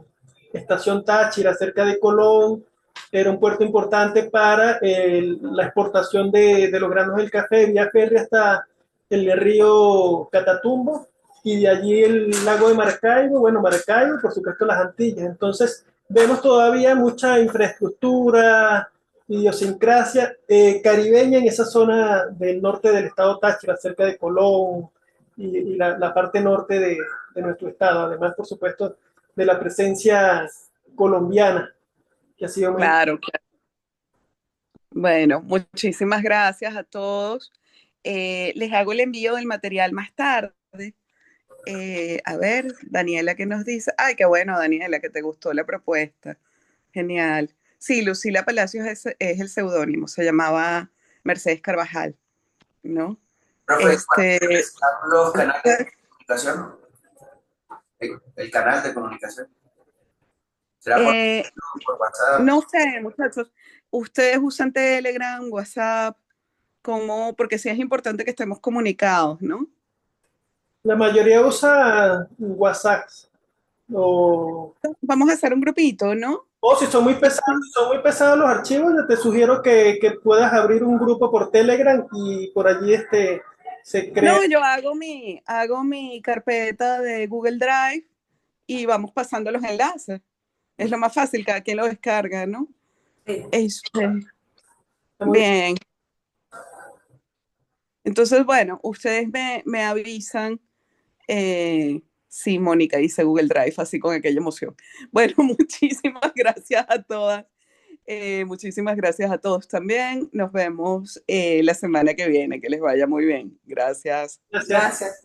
Estación Táchira, cerca de Colón, era un puerto importante para la exportación de los granos del café vía ferry hasta el río Catatumbo y de allí el lago de Maracaibo, bueno, Maracaibo y por supuesto las Antillas. Entonces vemos todavía mucha infraestructura, idiosincrasia caribeña en esa zona del norte del estado Táchira, cerca de Colón y la parte norte de nuestro estado, además por supuesto de la presencia colombiana, que ha sido muy... Claro, claro. Bueno, muchísimas gracias a todos. Les hago el envío del material más tarde. A ver, Daniela, ¿qué nos dice? Ay, qué bueno, Daniela, que te gustó la propuesta. Genial. Sí, Lucila Palacios es el seudónimo, se llamaba Mercedes Carvajal, ¿no? Profe, los canales de comunicación, el canal de comunicación. ¿Será por WhatsApp? No sé, muchachos. Ustedes usan Telegram, WhatsApp, ¿cómo? Porque sí es importante que estemos comunicados, ¿no? La mayoría usa WhatsApp. Vamos a hacer un grupito, ¿no? O si son muy pesados los archivos, yo te sugiero que puedas abrir un grupo por Telegram y por allí se crea. No, yo hago mi carpeta de Google Drive y vamos pasando los enlaces. Es lo más fácil, cada quien lo descarga, ¿no? Bien. Entonces, bueno, ustedes me avisan. Sí, Mónica dice Google Drive, así con aquella emoción. Bueno, muchísimas gracias a todas. Muchísimas gracias a todos también. Nos vemos la semana que viene. Que les vaya muy bien. Gracias. Gracias.